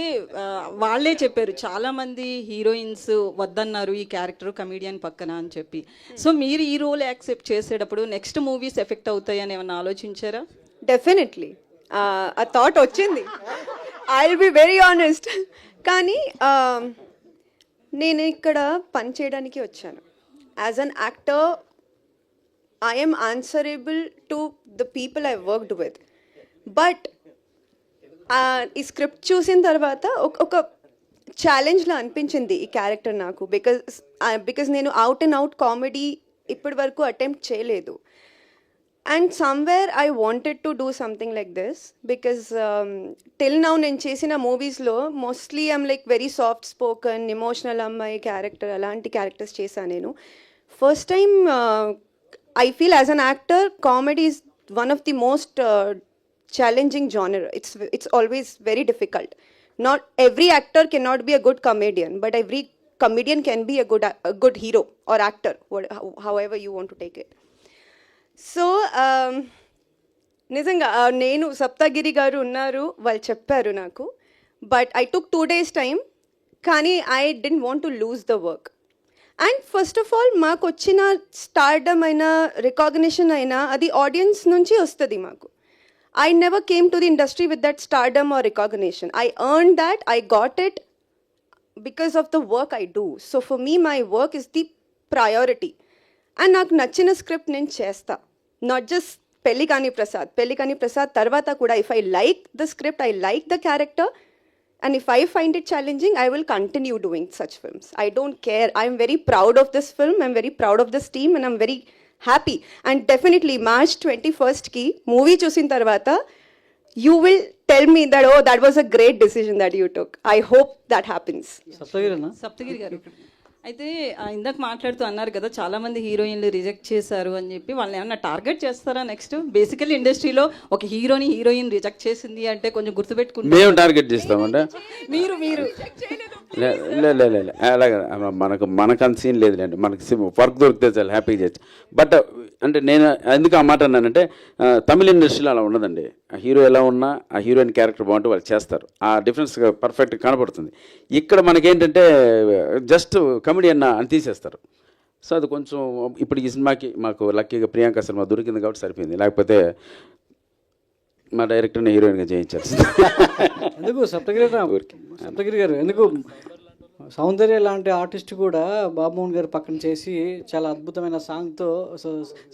వాళ్ళే చెప్పారు, చాలా మంది హీరోయిన్స్ వద్దన్నారు ఈ క్యారెక్టర్ కమీడియన్ పక్కన అని చెప్పి. సో మీరు ఈ రోల్ యాక్సెప్ట్ చేసేటప్పుడు నెక్స్ట్ మూవీస్ ఎఫెక్ట్ అవుతాయి అని ఏమన్నా ఆలోచించారా? డెఫినెట్లీ ఆ థాట్ వచ్చింది, I will be very honest. కానీ నేను ఇక్కడ పని చేయడానికి వచ్చాను. As an actor I'm answerable to the people I worked with. But ఈ స్క్రిప్ట్ చూసిన తర్వాత ఒక ఛాలెంజ్లా అనిపించింది ఈ క్యారెక్టర్ నాకు. బికాజ్ నేను అవుట్ అండ్ అవుట్ కామెడీ ఇప్పటి వరకు అటెంప్ట్ చేయలేదు. And somewhere I wanted to do something like this because till now నేను చేసిన మూవీస్లో mostly I'm like very soft spoken, emotional అమ్మాయి క్యారెక్టర్, అలాంటి క్యారెక్టర్స్ చేశాను నేను. First time I feel as an actor comedy is one of the most challenging genre. It's always very difficult. Not every actor cannot be a good comedian, but every comedian can be a good hero or actor, however you want to take it. So నిజంగా నేను సప్తగిరి గారు ఉన్నారు, వాళ్ళు చెప్పారు నాకు. But I took 2 days time, కానీ I don't want to lose the work. And first of all మాకు వచ్చిన stardom అయినా రికాగ్నిషన్ అయినా అది ఆడియన్స్ నుంచి వస్తుంది మాకు. I never came to the industry with that stardom or recognition. I earn that, I got it because of the work I do. So for me my work is the priority. And నాకు నచ్చిన script నేను చేస్తా, not just పెళ్ళికాని Prasad తర్వాత కూడా if I like the script, I like the character, and if I find it challenging, I will continue doing such films. I don't care. I'm very proud of this film, I'm very proud of this team, and I'm very happy. And definitely March 21st movie చూసిన తర్వాత you will tell me that, oh, that was a great decision that you took. I hope that happens. Saptagiri గారు అయితే ఇందాక మాట్లాడుతూ అన్నారు కదా చాలా మంది హీరోయిన్లు రిజెక్ట్ చేశారు అని చెప్పి వాళ్ళని ఏమన్నా టార్గెట్ చేస్తారా నెక్స్ట్? బేసికల్లీ ఇండస్ట్రీలో ఒక హీరోయిన్ రిజెక్ట్ చేసింది అంటే కొంచెం గుర్తుపెట్టుకుంటారు. మేము టార్గెట్ చేస్తామంటే మీరు అలాగే మనకు అంత సీన్ లేదులేండి. మనకి వర్క్ దొరికితే చాలా హ్యాపీగా చేయొచ్చు. బట్ అంటే నేను ఎందుకు ఆ మాట అన్నానంటే తమిళ ఇండస్ట్రీలో అలా ఉండదండి. ఆ హీరో ఎలా ఉన్నా ఆ హీరోయిన్ క్యారెక్టర్ బాగుంటే వాళ్ళు చేస్తారు. ఆ డిఫరెన్స్ పర్ఫెక్ట్గా కనపడుతుంది. ఇక్కడ మనకేంటంటే జస్ట్ కమెడియన్ అని తీసేస్తారు. సో అది కొంచెం ఇప్పుడు ఈ సినిమాకి మాకు లక్కీగా ప్రియాంక సినిమా దొరికింది కాబట్టి సరిపోయింది. లేకపోతే మా డైరెక్టర్ని హీరోయిన్గా చేయించాల్సింది. ఎందుకు సప్తగిరి గారు ఎందుకు సౌందర్య లాంటి ఆర్టిస్ట్ కూడా బాబుమోహన్ గారు పక్కన చేసి చాలా అద్భుతమైన సాంగ్తో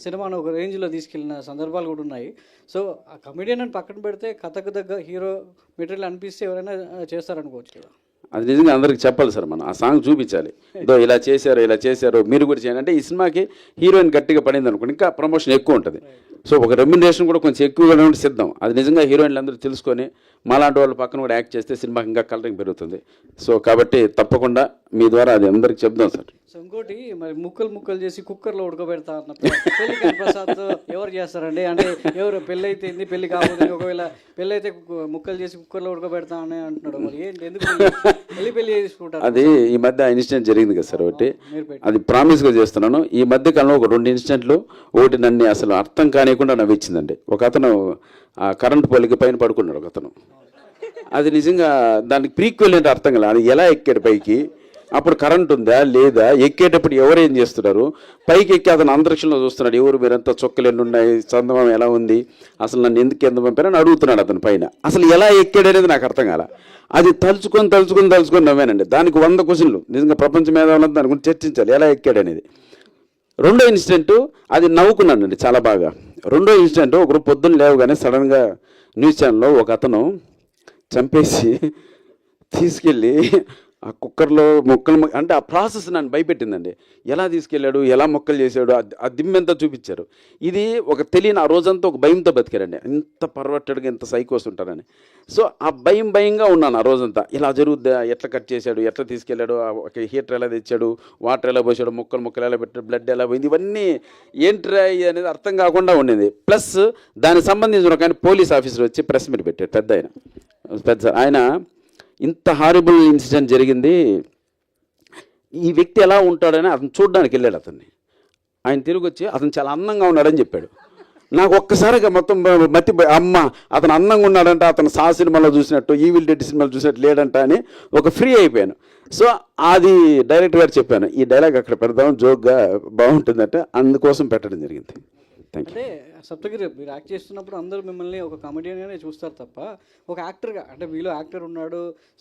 సినిమాను ఒక రేంజ్లో తీసుకెళ్ళిన సందర్భాలు కూడా ఉన్నాయి. సో ఆ కమెడియన్ అని పక్కన పెడితే కథకు దగ్గర హీరో మెటీరియల్ అనిపిస్తే ఎవరైనా చేస్తారనుకోవచ్చు కదా. అది నిజంగా అందరికి చెప్పాలి సార్. మనం ఆ సాంగ్ చూపించాలి. ఇదో ఇలా చేశారు మీరు కూడా చేయండి అంటే ఈ సినిమాకి హీరోయిన్ గట్టిగా పడింది అనుకోండి ఇంకా ప్రమోషన్ ఎక్కువ ఉంటుంది. సో ఒక రెమ్యునరేషన్ కూడా కొంచెం ఎక్కువగా ఉంటే సిద్ధం. అది నిజంగా హీరోయిన్లు అందరూ తెలుసుకొని మాలాంటి వాళ్ళు పక్కన కూడా యాక్ట్ చేస్తే సినిమాకి ఇంకా కలరింగ్ పెరుగుతుంది. సో కాబట్టి తప్పకుండా మీ ద్వారా అది అందరికి చెప్దాం సార్. సో ఇంకోటి మరి ముక్కలు చేసి కుక్కర్లో ఉడకబెడతా అన్న పెళ్లి ప్రసాద్ ఎవరు చేస్తారండి? అంటే ఎవరు పెళ్ళి అయితే పెళ్లి కాకపోతే ఒకవేళ పెళ్ళి అయితే ముక్కలు చేసి కుక్కర్లో ఉడకబెడతా అని అంటున్నాడు. మరి ఏంటి ఎందుకు పెళ్లి చేసుకుంటారు? అది ఈ మధ్య ఇన్సిడెంట్ జరిగింది కదా సార్. ఒకటి అది ప్రామిస్గా చేస్తున్నాను. ఈ మధ్య కాలంలో ఒక 2 ఇన్సిడెంట్లు. ఒకటి నన్ను అసలు అర్థం కానివ్వకుండా నవ్వించిందండి. ఒక అతను ఆ కరెంట్ పోలికి పైన పడుకున్నాడు ఒక అతను. అది నిజంగా దానికి ప్రీక్వెల్ ఏంటో అర్థం కాలేదు. అది ఎలా ఎక్కాడు పైకి, అప్పుడు కరెంట్ ఉందా లేదా, ఎక్కేటప్పుడు ఎవరు ఏం చేస్తున్నారు, పైకి ఎక్కి అతను అంతరిక్షంలో చూస్తున్నాడు. ఎవరు మీరంతా చొక్కలు ఎన్ని ఉన్నాయి, చందమామ ఎలా ఉంది, అసలు నన్ను ఎందుకు పంపారని అడుగుతున్నాడు అతను పైన. అసలు ఎలా ఎక్కాడు అనేది నాకు అర్థం కాల. అది తలుచుకొని నవ్వానండి. దానికి 100 క్వశ్చన్లు నిజంగా ప్రపంచ మేధావులంతా దాని గురించి చర్చించాలి ఎలా ఎక్కాడు అనేది. రెండో ఇన్సిడెంట్ అది నవ్వుకున్నానండి చాలా బాగా. రెండో ఇన్సిడెంట్ ఒకరు పొద్దున్న లేవగానే సడన్గా న్యూస్ ఛానల్లో ఒక అతను చంపేసి తీసుకెళ్ళి ఆ కుక్కర్లో మొక్కలు అంటే ఆ ప్రాసెస్ నన్ను భయపెట్టిందండి. ఎలా తీసుకెళ్ళాడు, ఎలా మొక్కలు చేశాడు, ఆ దిమ్మెంతా చూపించారు. ఇది ఒక తెలియని ఆ రోజంతా ఒక భయంతో బతికారండి. ఇంత పర్వట్టెడ్గా ఇంత సైకోస్ ఉంటారని. సో ఆ భయంగా ఉన్నాను ఆ రోజంతా. ఇలా జరుగుద్దా, ఎట్లా కట్ చేశాడు, ఎట్లా తీసుకెళ్ళాడు, ఒక హీటర్ ఎలా తెచ్చాడు, వాటర్ ఎలా పోసాడు, మొక్కలు ఎలా పెట్టాడు, బ్లడ్ ఎలా పోయింది, ఇవన్నీ ఏంట్రా అనేది అర్థం కాకుండా ఉండేది. ప్లస్ దానికి సంబంధించిన ఒక ఆయన పోలీస్ ఆఫీసర్ వచ్చి ప్రెస్ మీట్ పెట్టాడు. పెద్ద ఆయన ఇంత హారిబుల్ ఇన్సిడెంట్ జరిగింది, ఈ వ్యక్తి ఎలా ఉంటాడని అతను చూడడానికి వెళ్ళాడు. ఆయన తిరిగి వచ్చి అతను చాలా అందంగా ఉన్నాడని చెప్పాడు. నాకు ఒక్కసారిగా మొత్తం అమ్మ అతను అందంగా ఉన్నాడంట, అతను సా సినిమాలో చూసినట్టు, ఈవిల్ డెడ్ సినిమాలో చూసినట్టు లేడంట అని ఒక ఫ్రీ అయిపోయాను. సో అది డైరెక్టర్ గారు చెప్పాను, ఈ డైలాగ్ అక్కడ పెడదాం జోక్గా బాగుంటుందంటే అందుకోసం పెట్టడం జరిగింది. అంటే సప్తగిరి మీరు యాక్ట్ చేస్తున్నప్పుడు అందరూ మిమ్మల్ని ఒక కామెడియన్గానే చూస్తారు తప్ప ఒక యాక్టర్గా, అంటే మీలో యాక్టర్ ఉన్నాడు,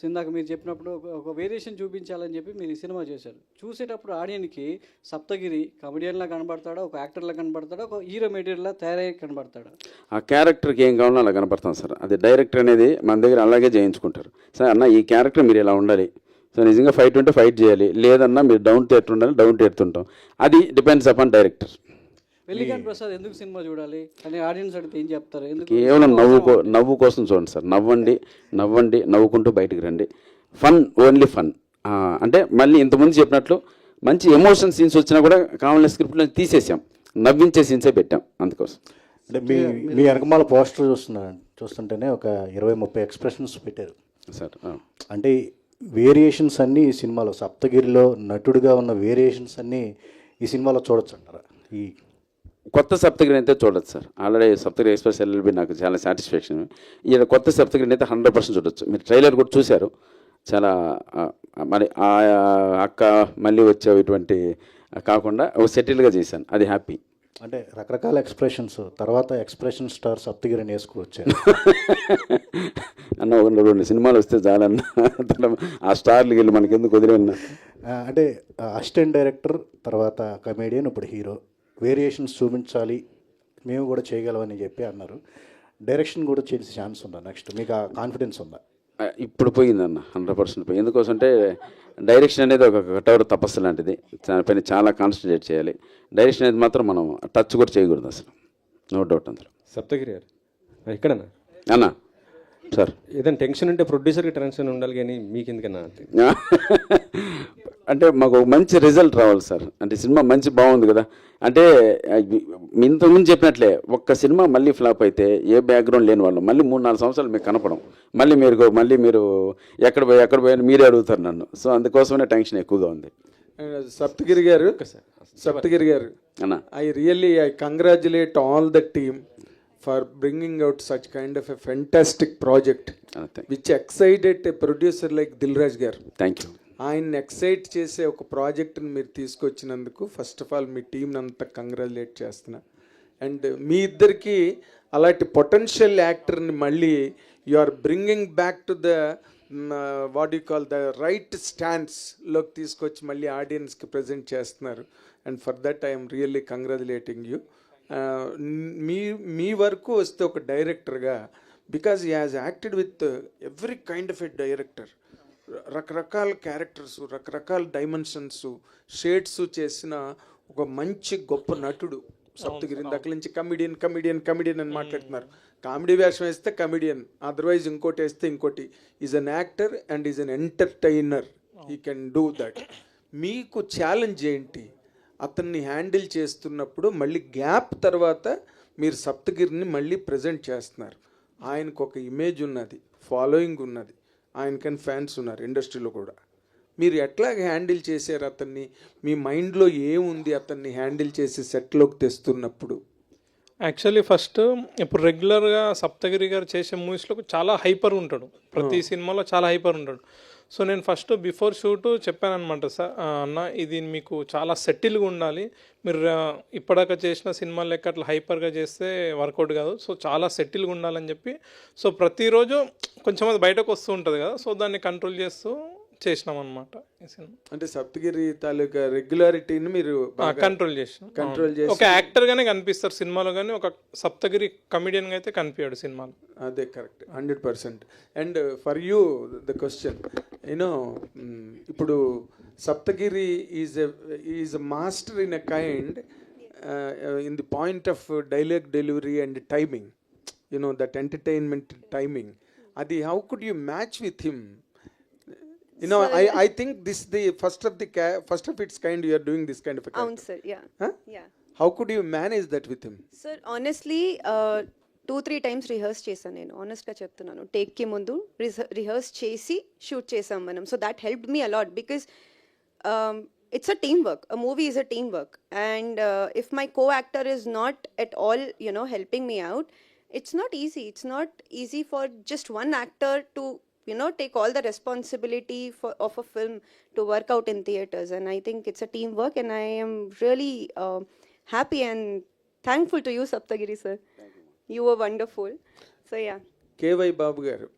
ఇందాక మీరు చెప్పినప్పుడు ఒక వేరియేషన్ చూపించాలని చెప్పి మీరు ఈ సినిమా చేశారు. చూసేటప్పుడు ఆడియన్కి సప్తగిరి కామెడియన్లా కనబడతాడా, ఒక యాక్టర్లా కనబడతాడా, ఒక హీరో మెటీరియల్లా తయారై కనబడతాడా? ఆ క్యారెక్టర్కి ఏం కావాలో అలా కనపడతాం సార్. అది డైరెక్టర్ అనేది మన దగ్గర అలాగే చేయించుకుంటారు. సార్ అన్న ఈ క్యారెక్టర్ మీరు ఇలా ఉండాలి, సో నిజంగా ఫైట్ ఉంటే ఫైట్ చేయాలి, లేదన్నా మీరు డౌన్ థియేటర్ ఉండాలి, డౌన్ థియేరుతుంటాం. అది డిపెండ్స్ అపాన్ డైరెక్టర్. వెల్లిగాని ప్రసాద్ ఎందుకు సినిమా చూడాలి అని ఆడియన్స్ అడిగితే ఏం చెప్తారు? ఎందుకు? కేవలం నవ్వు కోసం చూడండి సార్. నవ్వండి, నవ్వుకుంటూ బయటికి రండి. Fun, only fun. అంటే మళ్ళీ ఇంతకుముందు చెప్పినట్లు మంచి ఎమోషన్ సీన్స్ వచ్చినా కూడా కావాలని స్క్రిప్ట్లో తీసేసాం, నవ్వించే సీన్సే పెట్టాం. అందుకోసం అంటే మీ వెనకమాల పోస్టర్ చూస్తుంటేనే ఒక 20-30 ఎక్స్ప్రెషన్స్ పెట్టారు సార్. అంటే వేరియేషన్స్ అన్నీ ఈ సినిమాలో, సప్తగిరిలో నటుడిగా ఉన్న వేరియేషన్స్ అన్నీ ఈ సినిమాలో చూడొచ్చు అంటారా? ఈ కొత్త సప్తగిరిని అయితే చూడొచ్చు sir. Already Saptagiri express LLB నాకు చాలా సాటిస్ఫాక్షన్. ఈ కొత్త సప్తగిరిని అయితే 100% చూడొచ్చు. మీరు ట్రైలర్ కూడా చూశారు. చాలా మరి ఆ అక్క మళ్ళీ వచ్చావు ఇటువంటి కాకుండా ఒక సెటిల్గా చేశాను, అది హ్యాపీ. అంటే రకరకాల ఎక్స్ప్రెషన్స్ తర్వాత ఎక్స్ప్రెషన్ స్టార్ సప్తగిరిని వేసుకువచ్చారు అన్న. 2 సినిమాలు వస్తే చాలన్న, ఆ స్టార్లు వెళ్ళి మనకి ఎందుకు వదిలేన్నా. అంటే అసిస్టెంట్ డైరెక్టర్ తర్వాత కమేడియన్, ఇప్పుడు హీరో, వేరియేషన్స్ చూపించాలి మేము కూడా చేయగలమని చెప్పి అన్నారు. డైరెక్షన్ కూడా చేసే ఛాన్స్ ఉందా నెక్స్ట్? మీకు ఆ కాన్ఫిడెన్స్ ఉందా? ఇప్పుడు పోయిందన్న 100% పోయింది. ఎందుకోసం అంటే డైరెక్షన్ అనేది ఒక కటవర్ తపస్సు లాంటిది. దానిపైన చాలా కాన్సన్ట్రేట్ చేయాలి. డైరెక్షన్ అనేది మాత్రం మనం టచ్ కూడా చేయకూడదు అసలు, నో డౌట్ అందులో. సప్తగిరి గారు ఎక్కడన్నా అన్న సార్ ఏదైనా టెన్షన్ ఉంటే ప్రొడ్యూసర్కి టెన్షన్ ఉండాలి కానీ మీకు ఎందుకన్నా అంటే మాకు ఒక మంచి రిజల్ట్ రావాలి సార్. అంటే సినిమా మంచి బాగుంది కదా, అంటే ఇంతకుముందు చెప్పినట్లే ఒక్క సినిమా మళ్ళీ ఫ్లాప్ అయితే ఏ బ్యాక్గ్రౌండ్ లేని వాళ్ళు మళ్ళీ 3-4 సంవత్సరాలు మీకు కనపడం, మళ్ళీ మీరు ఎక్కడ పోయారు మీరే అడుగుతారు నన్ను. సో అందుకోసమే టెన్షన్ ఎక్కువగా ఉంది. సప్తగిరి గారు అన్న, I congratulate all the team for bringing out such kind of a fantastic project which excited a producer like Dilraj garu. Thank you. ఆయన ఎక్సైట్ చేసే ఒక ప్రాజెక్ట్ని మీరు తీసుకొచ్చినందుకు ఫస్ట్ ఆఫ్ ఆల్ మీ టీంని అంతా కంగ్రాచులేట్ చేస్తున్నా. అండ్ మీ ఇద్దరికి అలాంటి పొటెన్షియల్ యాక్టర్ని మళ్ళీ you are bringing back to the what you call the right స్టాండ్స్లోకి తీసుకొచ్చి మళ్ళీ ఆడియన్స్కి ప్రజెంట్ చేస్తున్నారు. And for that I'm really congratulating you. మీ వరకు వస్తే ఒక డైరెక్టర్గా, because he has acted with every kind of a director, రకరకాల క్యారెక్టర్స్, రకరకాల డైమెన్షన్స్, షేడ్స్ చేసిన ఒక మంచి గొప్ప నటుడు సప్తగిరి. ఇందాక నుంచి కమిడియన్ అని మాట్లాడుతున్నారు. కామెడీ వేషం వేస్తే కమిడియన్, అదర్వైజ్ ఇంకోటి వేస్తే ఇంకోటి. Is an actor and is an entertainer, he can do that. మీకు ఛాలెంజ్ ఏంటి అతన్ని హ్యాండిల్ చేస్తున్నప్పుడు? మళ్ళీ గ్యాప్ తర్వాత మీరు సప్తగిరిని మళ్ళీ ప్రజెంట్ చేస్తున్నారు. ఆయనకు ఒక ఇమేజ్ ఉన్నది, ఫాలోయింగ్ ఉన్నది, ఆయనకని ఫ్యాన్స్ ఉన్నారు ఇండస్ట్రీలో కూడా. మీరు ఎట్లా హ్యాండిల్ చేశారు అతన్ని? మీ మైండ్లో ఏముంది అతన్ని హ్యాండిల్ చేసి సెట్లోకి తెస్తున్నప్పుడు? యాక్చువల్లీ ఫస్ట్ ఇప్పుడు రెగ్యులర్గా సప్తగిరి గారు చేసే మూవీస్లో చాలా హైపర్ ఉంటాడు, ప్రతి సినిమాలో చాలా హైపర్ ఉంటాడు. సో నేను ఫస్ట్ బిఫోర్ షూట్ చెప్పానమాట, సార్ అన్న ఇది మీకు చాలా సెటిల్గా ఉండాలి, మీరు ఇప్పటిదాకా చేసిన సినిమాలు లెక్క అట్లా హైపర్గా చేస్తే వర్కౌట్ కాదు, సో చాలా సెటిల్గా ఉండాలని చెప్పి. సో ప్రతిరోజు కొంచెం అది బయటకు వస్తూ ఉంటుంది కదా, సో దాన్ని కంట్రోల్ చేస్తూ చేసినాం అనమాట ఈ సినిమా. అంటే సప్తగిరి తాలూకా రెగ్యులారిటీని మీరు కంట్రోల్ చేసి ఒక యాక్టర్గానే కనిపిస్తారు సినిమాలో, కానీ ఒక సప్తగిరి కమిడియన్గా అయితే కనిపించాడు సినిమాలో. అదే correct, 100%. And for you the question, you know ఇప్పుడు Saptagiri is a master in a kind in the point of dialogue delivery and timing, you know that entertainment timing. అది how could you match with him? You know, I think this the first of its kind you are doing this kind of a character. Sir, yeah. Huh? Yeah. How could you manage that with him? Sir, honestly, 2-3 times rehearse chesanu nenu. Honest ga cheptunnanu. Take ki mundu rehearse chesi shoot chesam manam. So that helped me a lot because it's a teamwork. A movie is a teamwork. And if my co-actor is not at all, you know, helping me out, it's not easy. It's not easy for just one actor to, you know, take all the responsibility of a film to work out in theaters. And I think it's a teamwork, and I am really happy and thankful to you, Saptagiri sir. You were wonderful. So yeah. KY Babu garu,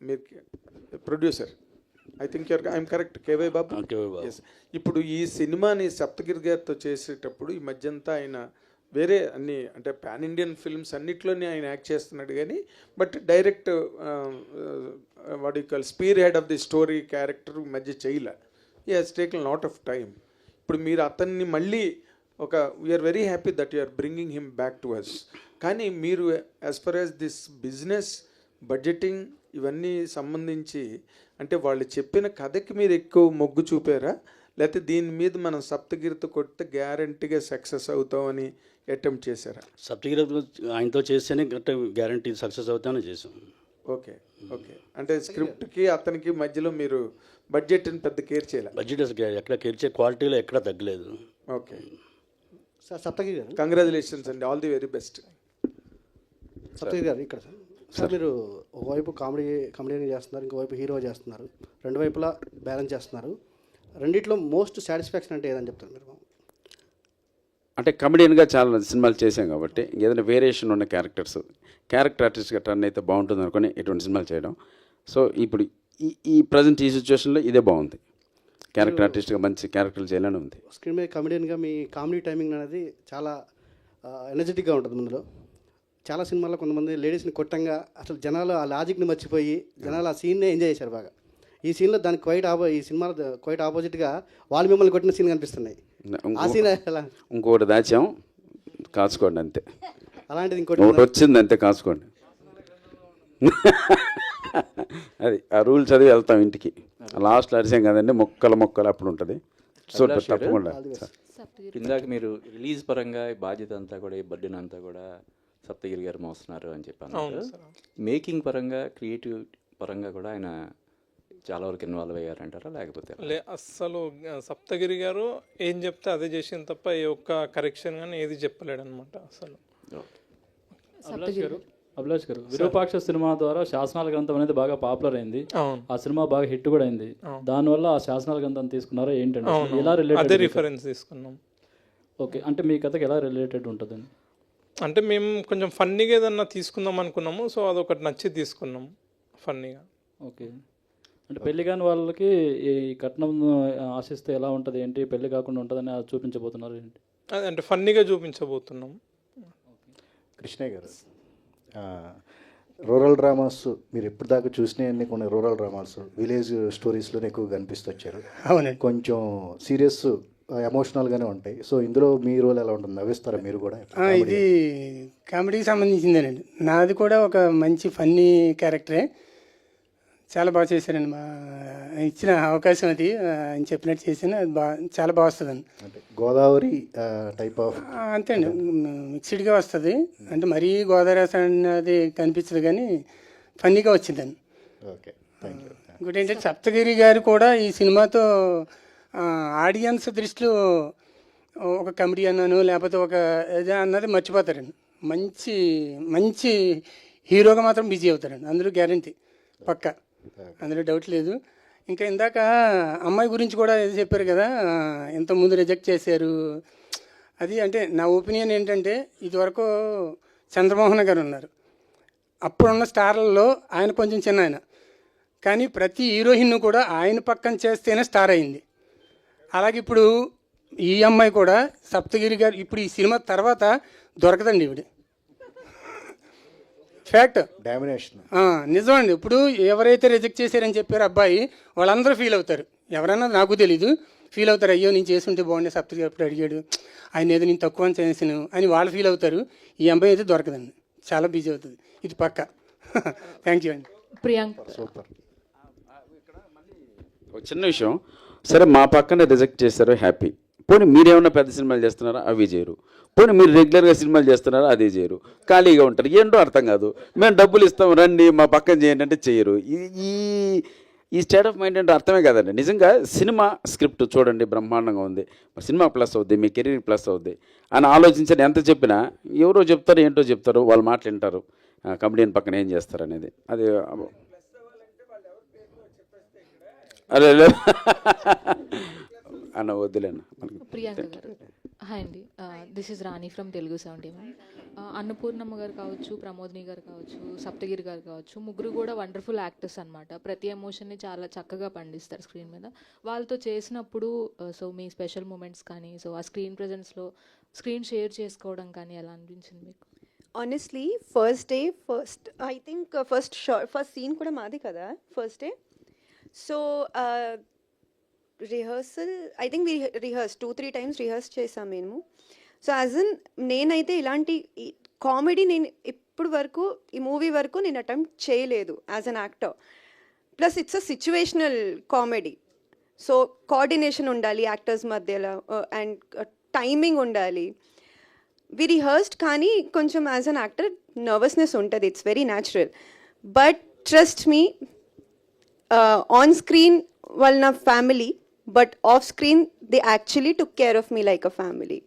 producer. I think I'm correct. KY Babu? Yes. ఇప్పుడు ఈ సినిమాని సప్తగిరి గారితో చేసేటప్పుడు ఈ మధ్యంతా ఆయన వేరే అన్ని అంటే పాన్ ఇండియన్ ఫిల్మ్స్ అన్నిట్లోనే ఆయన యాక్ట్ చేస్తున్నాడు, కానీ but direct what you call spearhead of the story character మధ్య చేయలే. He has taken lot of time. ఇప్పుడు మీరు అతన్ని మళ్ళీ we're very happy that you are bringing him back to us. కానీ మీరు as far as this business budgeting ఇవన్నీ సంబంధించి అంటే వాళ్ళు చెప్పిన కథకి మీరు ఎక్కువ మొగ్గు చూపారా, లేకపోతే దీని మీద మనం సప్తగిరితో కొడితే గ్యారంటీగా సక్సెస్ అవుతామని అటెంప్ట్ చేశారా? సప్తగిరి ఆయనతో చేస్తేనే గ్యారంటీ సక్సెస్ అవుతామని చేసాం. ఓకే. అంటే స్క్రిప్ట్కి అతనికి మధ్యలో మీరు బడ్జెట్ని పెద్ద కేర్ చేయాలి? బడ్జెట్ ఎక్కడ కేర్ చేయ, క్వాలిటీలో ఎక్కడ తగ్గలేదు. Okay sir. సప్తగిరి గారు కంగ్రాచులేషన్స్ అండి, all the very best. Saptagiri గారు ఇక్కడ సార్ మీరు ఒకవైపు కామెడీ చేస్తున్నారు, ఇంకోవైపు హీరో చేస్తున్నారు, రెండు వైపులా బ్యాలెన్స్ చేస్తున్నారు. రెండిట్లో మోస్ట్ సాటిస్ఫాక్షన్ అంటే ఏదని చెప్తారు మీరు? అంటే కమెడియన్గా చాలా సినిమాలు చేసాం కాబట్టి ఏదైనా వేరియేషన్ ఉన్న క్యారెక్టర్ ఆర్టిస్ట్గా టర్న్ అయితే బాగుంటుంది అనుకుని ఇటువంటి సినిమాలు చేయడం. సో ఇప్పుడు ఈ ప్రజెంట్ ఈ సిచ్యువేషన్లో ఇదే బాగుంది, క్యారెక్టర్ ఆర్టిస్ట్గా మంచి క్యారెక్టర్లు చేయాలని ఉంది. స్క్రీన్ మీద కమెడియన్గా మీ కామెడీ టైమింగ్ అనేది చాలా ఎనర్జెటిక్గా ఉంటుంది. ముందులో చాలా సినిమాల్లో కొంతమంది లేడీస్ని కొట్టంగా అసలు జనాలు ఆ లాజిక్ని మర్చిపోయి జనాలు ఆ సీన్నే ఎంజాయ్ చేశారు బాగా. ఈ సీన్లో దానికి ఈ సినిమాలో క్వైట్ ఆపోజిట్గా వాళ్ళు మిమ్మల్ని కొట్టిన సీన్ కనిపిస్తున్నాయి. ఆ సీన్ ఎలా? ఇంకోటి దాచాం, కాచుకోండి అంతే. అలాంటిది ఒకటి వచ్చింది అంతే, కాచుకోండి. అది ఆ రూల్ చదివి వెళ్తాం ఇంటికి. లాస్ట్లో అరిసాం కదండి, మొక్కలు అప్పుడు ఉంటుంది. సో తప్పకుండా. ఇందాక మీరు రిలీజ్ పరంగా ఈ బాధ్యత అంతా కూడా, ఈ బర్డెన్ అంతా కూడా సప్తగిరి గారు మోస్తున్నారు అని చెప్పాను. మేకింగ్ పరంగా, క్రియేటివ్ పరంగా కూడా ఆయన చాలా వరకు ఇన్వాల్వ్ అయ్యారంటారా, లేకపోతే అస్సలు సప్తగిరి గారు ఏం చెప్తే అదే చేసిన తప్ప ఏ ఒక్క కరెక్షన్ కానీ ఏది చెప్పలేడు అనమాట అసలు. అభిలాష్ గారు, విరూపాక్ష సినిమా ద్వారా శాసనాల గ్రంథం అనేది బాగా పాపులర్ అయింది. ఆ సినిమా బాగా హిట్ కూడా అయింది. దానివల్ల ఆ శాసనాల గ్రంథం తీసుకున్నారా ఏంటంటే, ఎలా అదే రిఫరెన్స్ తీసుకున్నాం. ఓకే, అంటే మీ కథకి ఎలా రిలేటెడ్ ఉంటుందండి? అంటే మేము కొంచెం ఫన్నీగా ఏదన్నా తీసుకుందాం అనుకున్నాము, సో అదొకటి నచ్చి తీసుకున్నాం ఫన్నీగా. ఓకే, అంటే పెళ్లి కాని వాళ్ళకి ఈ కట్నం ఆశిస్తే ఎలా ఉంటుంది ఏంటి, పెళ్లి కాకుండా ఉంటుందని చూపించబోతున్నారు ఏంటి? అంటే ఫన్నీగా చూపించబోతున్నాం. కృష్ణయ్య గారు, రూరల్ డ్రామాస్ మీరు ఎప్పటిదాకా చూసినవన్నీ కొన్ని రూరల్ డ్రామాస్ విలేజ్ స్టోరీస్లోనే ఎక్కువ కనిపిస్తొచ్చారు. అవునండి. కొంచెం సీరియస్ ఎమోషనల్గానే ఉంటాయి. సో ఇందులో మీ రోల్ ఎలా ఉంటుంది? నవ్విస్తారా మీరు కూడా? ఇది కామెడీకి సంబంధించిందేనండి. నాది కూడా ఒక మంచి ఫన్నీ క్యారెక్టరే. చాలా బాగా చేశారండి. మా ఇచ్చిన అవకాశం అది ఆయన చెప్పినట్టు చేసిన చాలా బాగా వస్తుందండి. అంటే గోదావరి టైప్ ఆఫ్ అంతే అండి, మిక్స్డ్గా వస్తుంది. అంటే మరీ గోదావరి అది కనిపించదు కానీ ఫన్నీగా వచ్చిందండి. Okay, thank you. ఇంకోటి ఏంటంటే సప్తగిరి గారు కూడా ఈ సినిమాతో ఆడియన్స్ దృష్టిలో ఒక కమెడియన్ అను లేకపోతే ఒక ఏదో అన్నది మర్చిపోతారండి. మంచి మంచి హీరోగా మాత్రం బిజీ అవుతారండి, అందులో గ్యారంటీ పక్కా, అందులో డౌట్ లేదు. ఇంకా ఇందాక అమ్మాయి గురించి కూడా ఏదో చెప్పారు కదా, ఇంతకుముందు రిజెక్ట్ చేశారు అది. అంటే నా ఒపీనియన్ ఏంటంటే, ఇదివరకు చంద్రమోహన్ గారు ఉన్నారు, అప్పుడున్న స్టార్లలో ఆయన కొంచెం చిన్న ఆయన, కానీ ప్రతి హీరోయిన్ కూడా ఆయన పక్కన చేస్తేనే స్టార్ అయింది. అలాగే ఇప్పుడు ఈ అమ్మాయి కూడా సప్తగిరి గారు ఇప్పుడు ఈ సినిమా తర్వాత దొరకదండి ఇవిడ. ఫ్యాక్ట్, డామినేషన్ నిజమండి. ఇప్పుడు ఎవరైతే రిజెక్ట్ చేశారని చెప్పారు అబ్బాయి, వాళ్ళందరూ ఫీల్ అవుతారు. ఎవరన్నా నాకు తెలీదు, ఫీల్ అవుతారు, అయ్యో నేను చేస్తుంటే బాగుండే, సప్తగిరి అప్పుడు అడిగాడు, ఆయన ఏదో నేను తక్కువ చేసాను అని వాళ్ళు ఫీల్ అవుతారు. ఈ అమ్మాయి అయితే దొరకదండి, చాలా బిజీ అవుతుంది, ఇది పక్కా. థ్యాంక్ యూ అండి. ప్రియాంక, సూపర్. ఒక చిన్న విషయం, సరే మా పక్కనే రిజెక్ట్ చేశారు, హ్యాపీ. పోనీ మీరేమన్నా పెద్ద సినిమాలు చేస్తున్నారా, అవి చేయరు. పోనీ మీరు రెగ్యులర్గా సినిమాలు చేస్తున్నారా, అదే చేయరు. ఖాళీగా ఉంటారు, ఏంటో అర్థం కాదు. మేము డబ్బులు ఇస్తాం రండి మా పక్కన చేయండి అంటే చేయరు. ఈ స్టేట్ ఆఫ్ మైండ్ అంటే అర్థమే కదండి. నిజంగా సినిమా స్క్రిప్ట్ చూడండి బ్రహ్మాండంగా ఉంది, సినిమా ప్లస్ అవుద్ది, మీ కెరీర్ ప్లస్ అవుద్ది అని ఆలోచించండి. ఎంత చెప్పినా ఎవరో చెప్తారు, ఏంటో చెప్తారు, వాళ్ళ మాటలు వింటారు. కమెడియన్ పక్కన ఏం చేస్తారు అనేది అది అదే అన్న వద్దులేన్న. ప్రియాంక గారు, హాయ్ అండి, this is Rani from Telugu 71. అన్నపూర్ణమ్మ గారు కావచ్చు, ప్రమోదిని గారు కావచ్చు, సప్తగిరి గారు కావచ్చు, ముగ్గురు కూడా వండర్ఫుల్ యాక్టర్స్ అనమాట. ప్రతి ఎమోషన్ని చాలా చక్కగా పండిస్తారు స్క్రీన్ మీద. వాళ్ళతో చేసినప్పుడు సో మీ స్పెషల్ మూమెంట్స్ కానీ, సో ఆ స్క్రీన్ ప్రెజెన్స్లో స్క్రీన్ షేర్ చేసుకోవడం కానీ ఎలా అనిపించింది మీకు? Honestly first I think first scene కూడా మాది కదా first day. So rehearsal I think rehearse 2-3 times rehearse చేసాం మేము. సో యాజ్ ఇన్ నేనైతే ఇలాంటి కామెడీ నేను ఇప్పుడు వరకు ఈ మూవీ వరకు నేను అటెంప్ట్ చేయలేదు as an actor. Plus it's a situational comedy, so coordination ఉండాలి యాక్టర్స్ మధ్యలో అండ్ టైమింగ్ ఉండాలి. వి రిహర్స్డ్, కానీ కొంచెం యాజ్ అన్ యాక్టర్ నర్వస్నెస్ ఉంటుంది, it's very natural. But trust me, on screen వాళ్ళు నా family, but off screen they actually took care of me like a family,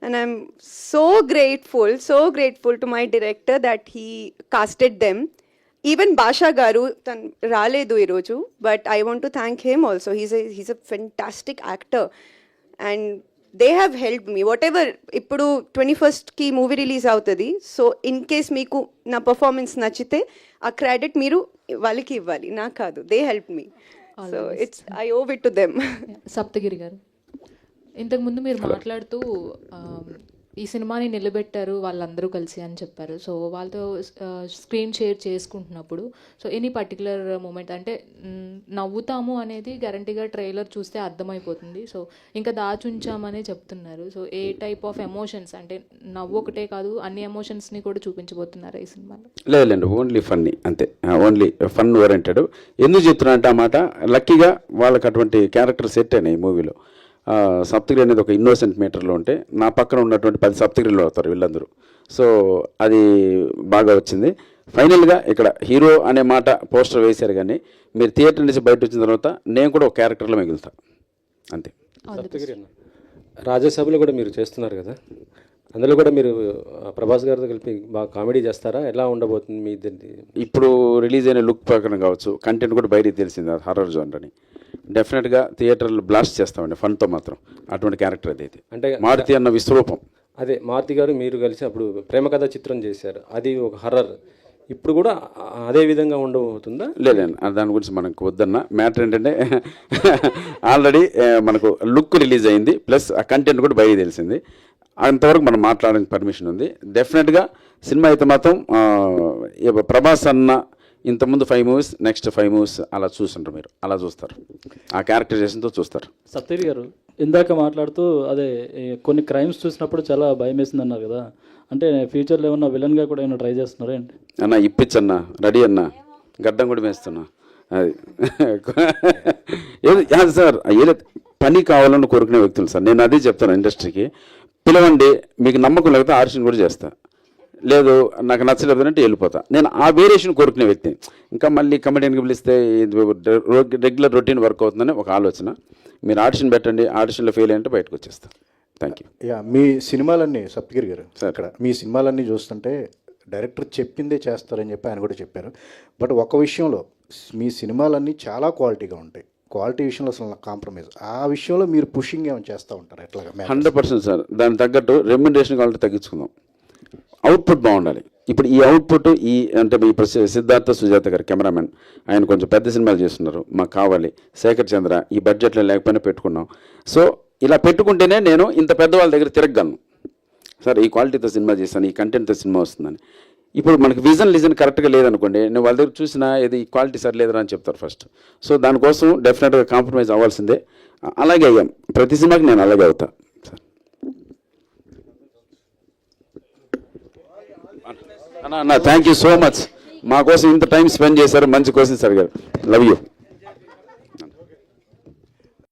and I'm so grateful to my director that he casted them. Even Basha garu tan raledu ee roju, but I want to thank him also. He's a fantastic actor and they have helped me whatever. Ippudu 21st ki movie release avutadi, so in case meeku na performance nachite aa credit meeru valiki ivvali, na kaadu. They helped me, so it's I owe it to them. Saptagiri గారు, ఇంతకుముందు మీరు మాట్లాడుతూ ఈ సినిమాని నిలబెట్టారు వాళ్ళందరూ కలిసి అని చెప్పారు. సో వాళ్ళతో స్క్రీన్ షేర్ చేసుకుంటున్నప్పుడు సో ఎనీ పర్టికులర్ మూమెంట్ అంటే నవ్వుతాము అనేది గ్యారంటీగా ట్రైలర్ చూస్తే అర్థమైపోతుంది. సో ఇంకా దాచుంచామనే చెప్తున్నారు. So A type of emotions అంటే నవ్వు ఒకటే కాదు, అన్ని ఎమోషన్స్ని కూడా చూపించబోతున్నారు ఈ సినిమాలో. లేదండి, ఓన్లీ ఫన్నీ అంతే, ఓన్లీ ఫన్ ఓరియంటెడ్. ఎందుకు చెప్తున్నా అంటే ఆ మాట, లక్కీగా వాళ్ళకి అటువంటి క్యారెక్టర్ సెట్ అయినాయి ఈ మూవీలో. సప్తగిరి అనేది ఒక ఇన్నోసెంట్ మీటర్లో ఉంటే నా పక్కన ఉన్నటువంటి 10 సప్తగిరిలో అవుతారు వీళ్ళందరూ. సో అది బాగా వచ్చింది. ఫైనల్గా ఇక్కడ హీరో అనే మాట పోస్టర్ వేశారు, కానీ మీరు థియేటర్ నుంచి బయట వచ్చిన తర్వాత నేను కూడా ఒక క్యారెక్టర్లో మిగులుతా అంతే. సప్తగిరి అన్న, రాజ్యసభలో కూడా మీరు చేస్తున్నారు కదా, అందులో కూడా మీరు ప్రభాస్ గారితో కలిపి బాగా కామెడీ చేస్తారా? ఎలా ఉండబోతుంది మీ ఇద్దరిది? ఇప్పుడు రిలీజ్ అయిన లుక్ ప్రకారం కావచ్చు, కంటెంట్ కూడా బయటికి తెలిసింది హారర్ జోనర్ అని. డెఫినెట్గా థియేటర్లు బ్లాస్ట్ చేస్తామండి ఫన్తో మాత్రం. అటువంటి క్యారెక్టర్ అది అంటే మారుతి అన్న విశ్వరూపం. అదే మారుతి గారు మీరు కలిసి అప్పుడు ప్రేమ కథ చిత్రం చేశారు, అది ఒక హర్రర్. ఇప్పుడు కూడా అదే విధంగా ఉండబోతుందా? లేదండి, దాని గురించి మనకు వద్దన్న. మ్యాటర్ ఏంటంటే ఆల్రెడీ మనకు లుక్ రిలీజ్ అయింది, ప్లస్ ఆ కంటెంట్ కూడా బయట తెలిసింది. అంతవరకు మనం మాట్లాడడానికి పర్మిషన్ ఉంది. డెఫినెట్గా సినిమా అయితే మాత్రం ప్రభాస్ అన్న ఇంతకుముందు 5 మూవీస్, నెక్స్ట్ 5 మూవీస్ అలా చూస్తుంటారు, మీరు అలా చూస్తారు, ఆ క్యారెక్టరైజేషన్తో చూస్తారు. సప్తగిరి గారు ఇందాక మాట్లాడుతూ అదే కొన్ని క్రైమ్స్ చూసినప్పుడు చాలా భయం వేసింది అన్నారు కదా, అంటే ఫ్యూచర్లో ఏమన్నా విలన్గా కూడా ఏమైనా ట్రై చేస్తున్నారా ఏంటి? అన్న ఇప్పించన్నా, రెడీ అన్న, గడ్డం కూడా వేస్తున్నా. అది ఏది సార్, ఏదో పని కావాలని కోరుకునే వ్యక్తులు సార్. నేను అదే చెప్తాను ఇండస్ట్రీకి, పిలవండి, మీకు నమ్మకం లేకపోతే ఆడిషన్ కూడా చేస్తా, లేదు నాకు నచ్చలేదు అంటే వెళ్ళిపోతా. నేను ఆ వేరియేషన్ కోరుకునే వ్యక్తి. ఇంకా మళ్ళీ కమెడియన్కి పిలిస్తే రెగ్యులర్ రొటీన్ వర్క్ అవుతుందని ఒక ఆలోచన. మీరు ఆడిషన్ పెట్టండి, ఆడిషన్లో ఫెయిల్ అయ్యంటే బయటకు వచ్చేస్తా. Thank you. యా, మీ సినిమాలన్నీ సప్తగిరి గారు అక్కడ మీ సినిమాలన్నీ చూస్తుంటే డైరెక్టర్ చెప్పిందే చేస్తారని చెప్పి ఆయన కూడా చెప్పారు. బట్ ఒక విషయంలో మీ సినిమాలన్నీ చాలా క్వాలిటీగా ఉంటాయి, క్వాలిటీ విషయంలో అసలు కాంప్రమైజ్. ఆ విషయంలో మీరు పుషింగ్ ఏమైనా చేస్తూ ఉంటారు ఎట్లాగా? 100% సార్. దానికి తగ్గట్టు రెమ్యునరేషన్ కావాలంటే తగ్గించుకుందాం, అవుట్పుట్ బాగుండాలి. ఇప్పుడు ఈ అవుట్పుట్ అంటే ఇప్పుడు సిద్ధార్థ సుజాత గారు కెమెరామెన్, ఆయన కొంచెం పెద్ద సినిమాలు చేస్తున్నారు, మాకు కావాలి. శేఖర్ చంద్ర ఈ బడ్జెట్లో లేకపోయినా పెట్టుకున్నాం. సో ఇలా పెట్టుకుంటేనే నేను ఇంత పెద్దవాళ్ళ దగ్గర తిరగలను సార్, ఈ క్వాలిటీతో సినిమా చేశాను, ఈ కంటెంట్తో సినిమా వస్తుందని. ఇప్పుడు మనకి లిజన్ కరెక్ట్గా లేదనుకోండి, నేను వాళ్ళ దగ్గర చూసినా ఇది క్వాలిటీ సరిలేదురా అని చెప్తారు ఫస్ట్. సో దానికోసం డెఫినెట్గా కాంప్రమైజ్ అవ్వాల్సిందే. అలాగే అయ్యాం, ప్రతి సినిమాకి నేను అలాగే అవుతా. అన్న థ్యాంక్ యూ సో మచ్, మా కోసం ఇంత టైం స్పెండ్ చేశారు, మంచి క్వశ్చన్స్ అడిగారు. Love you.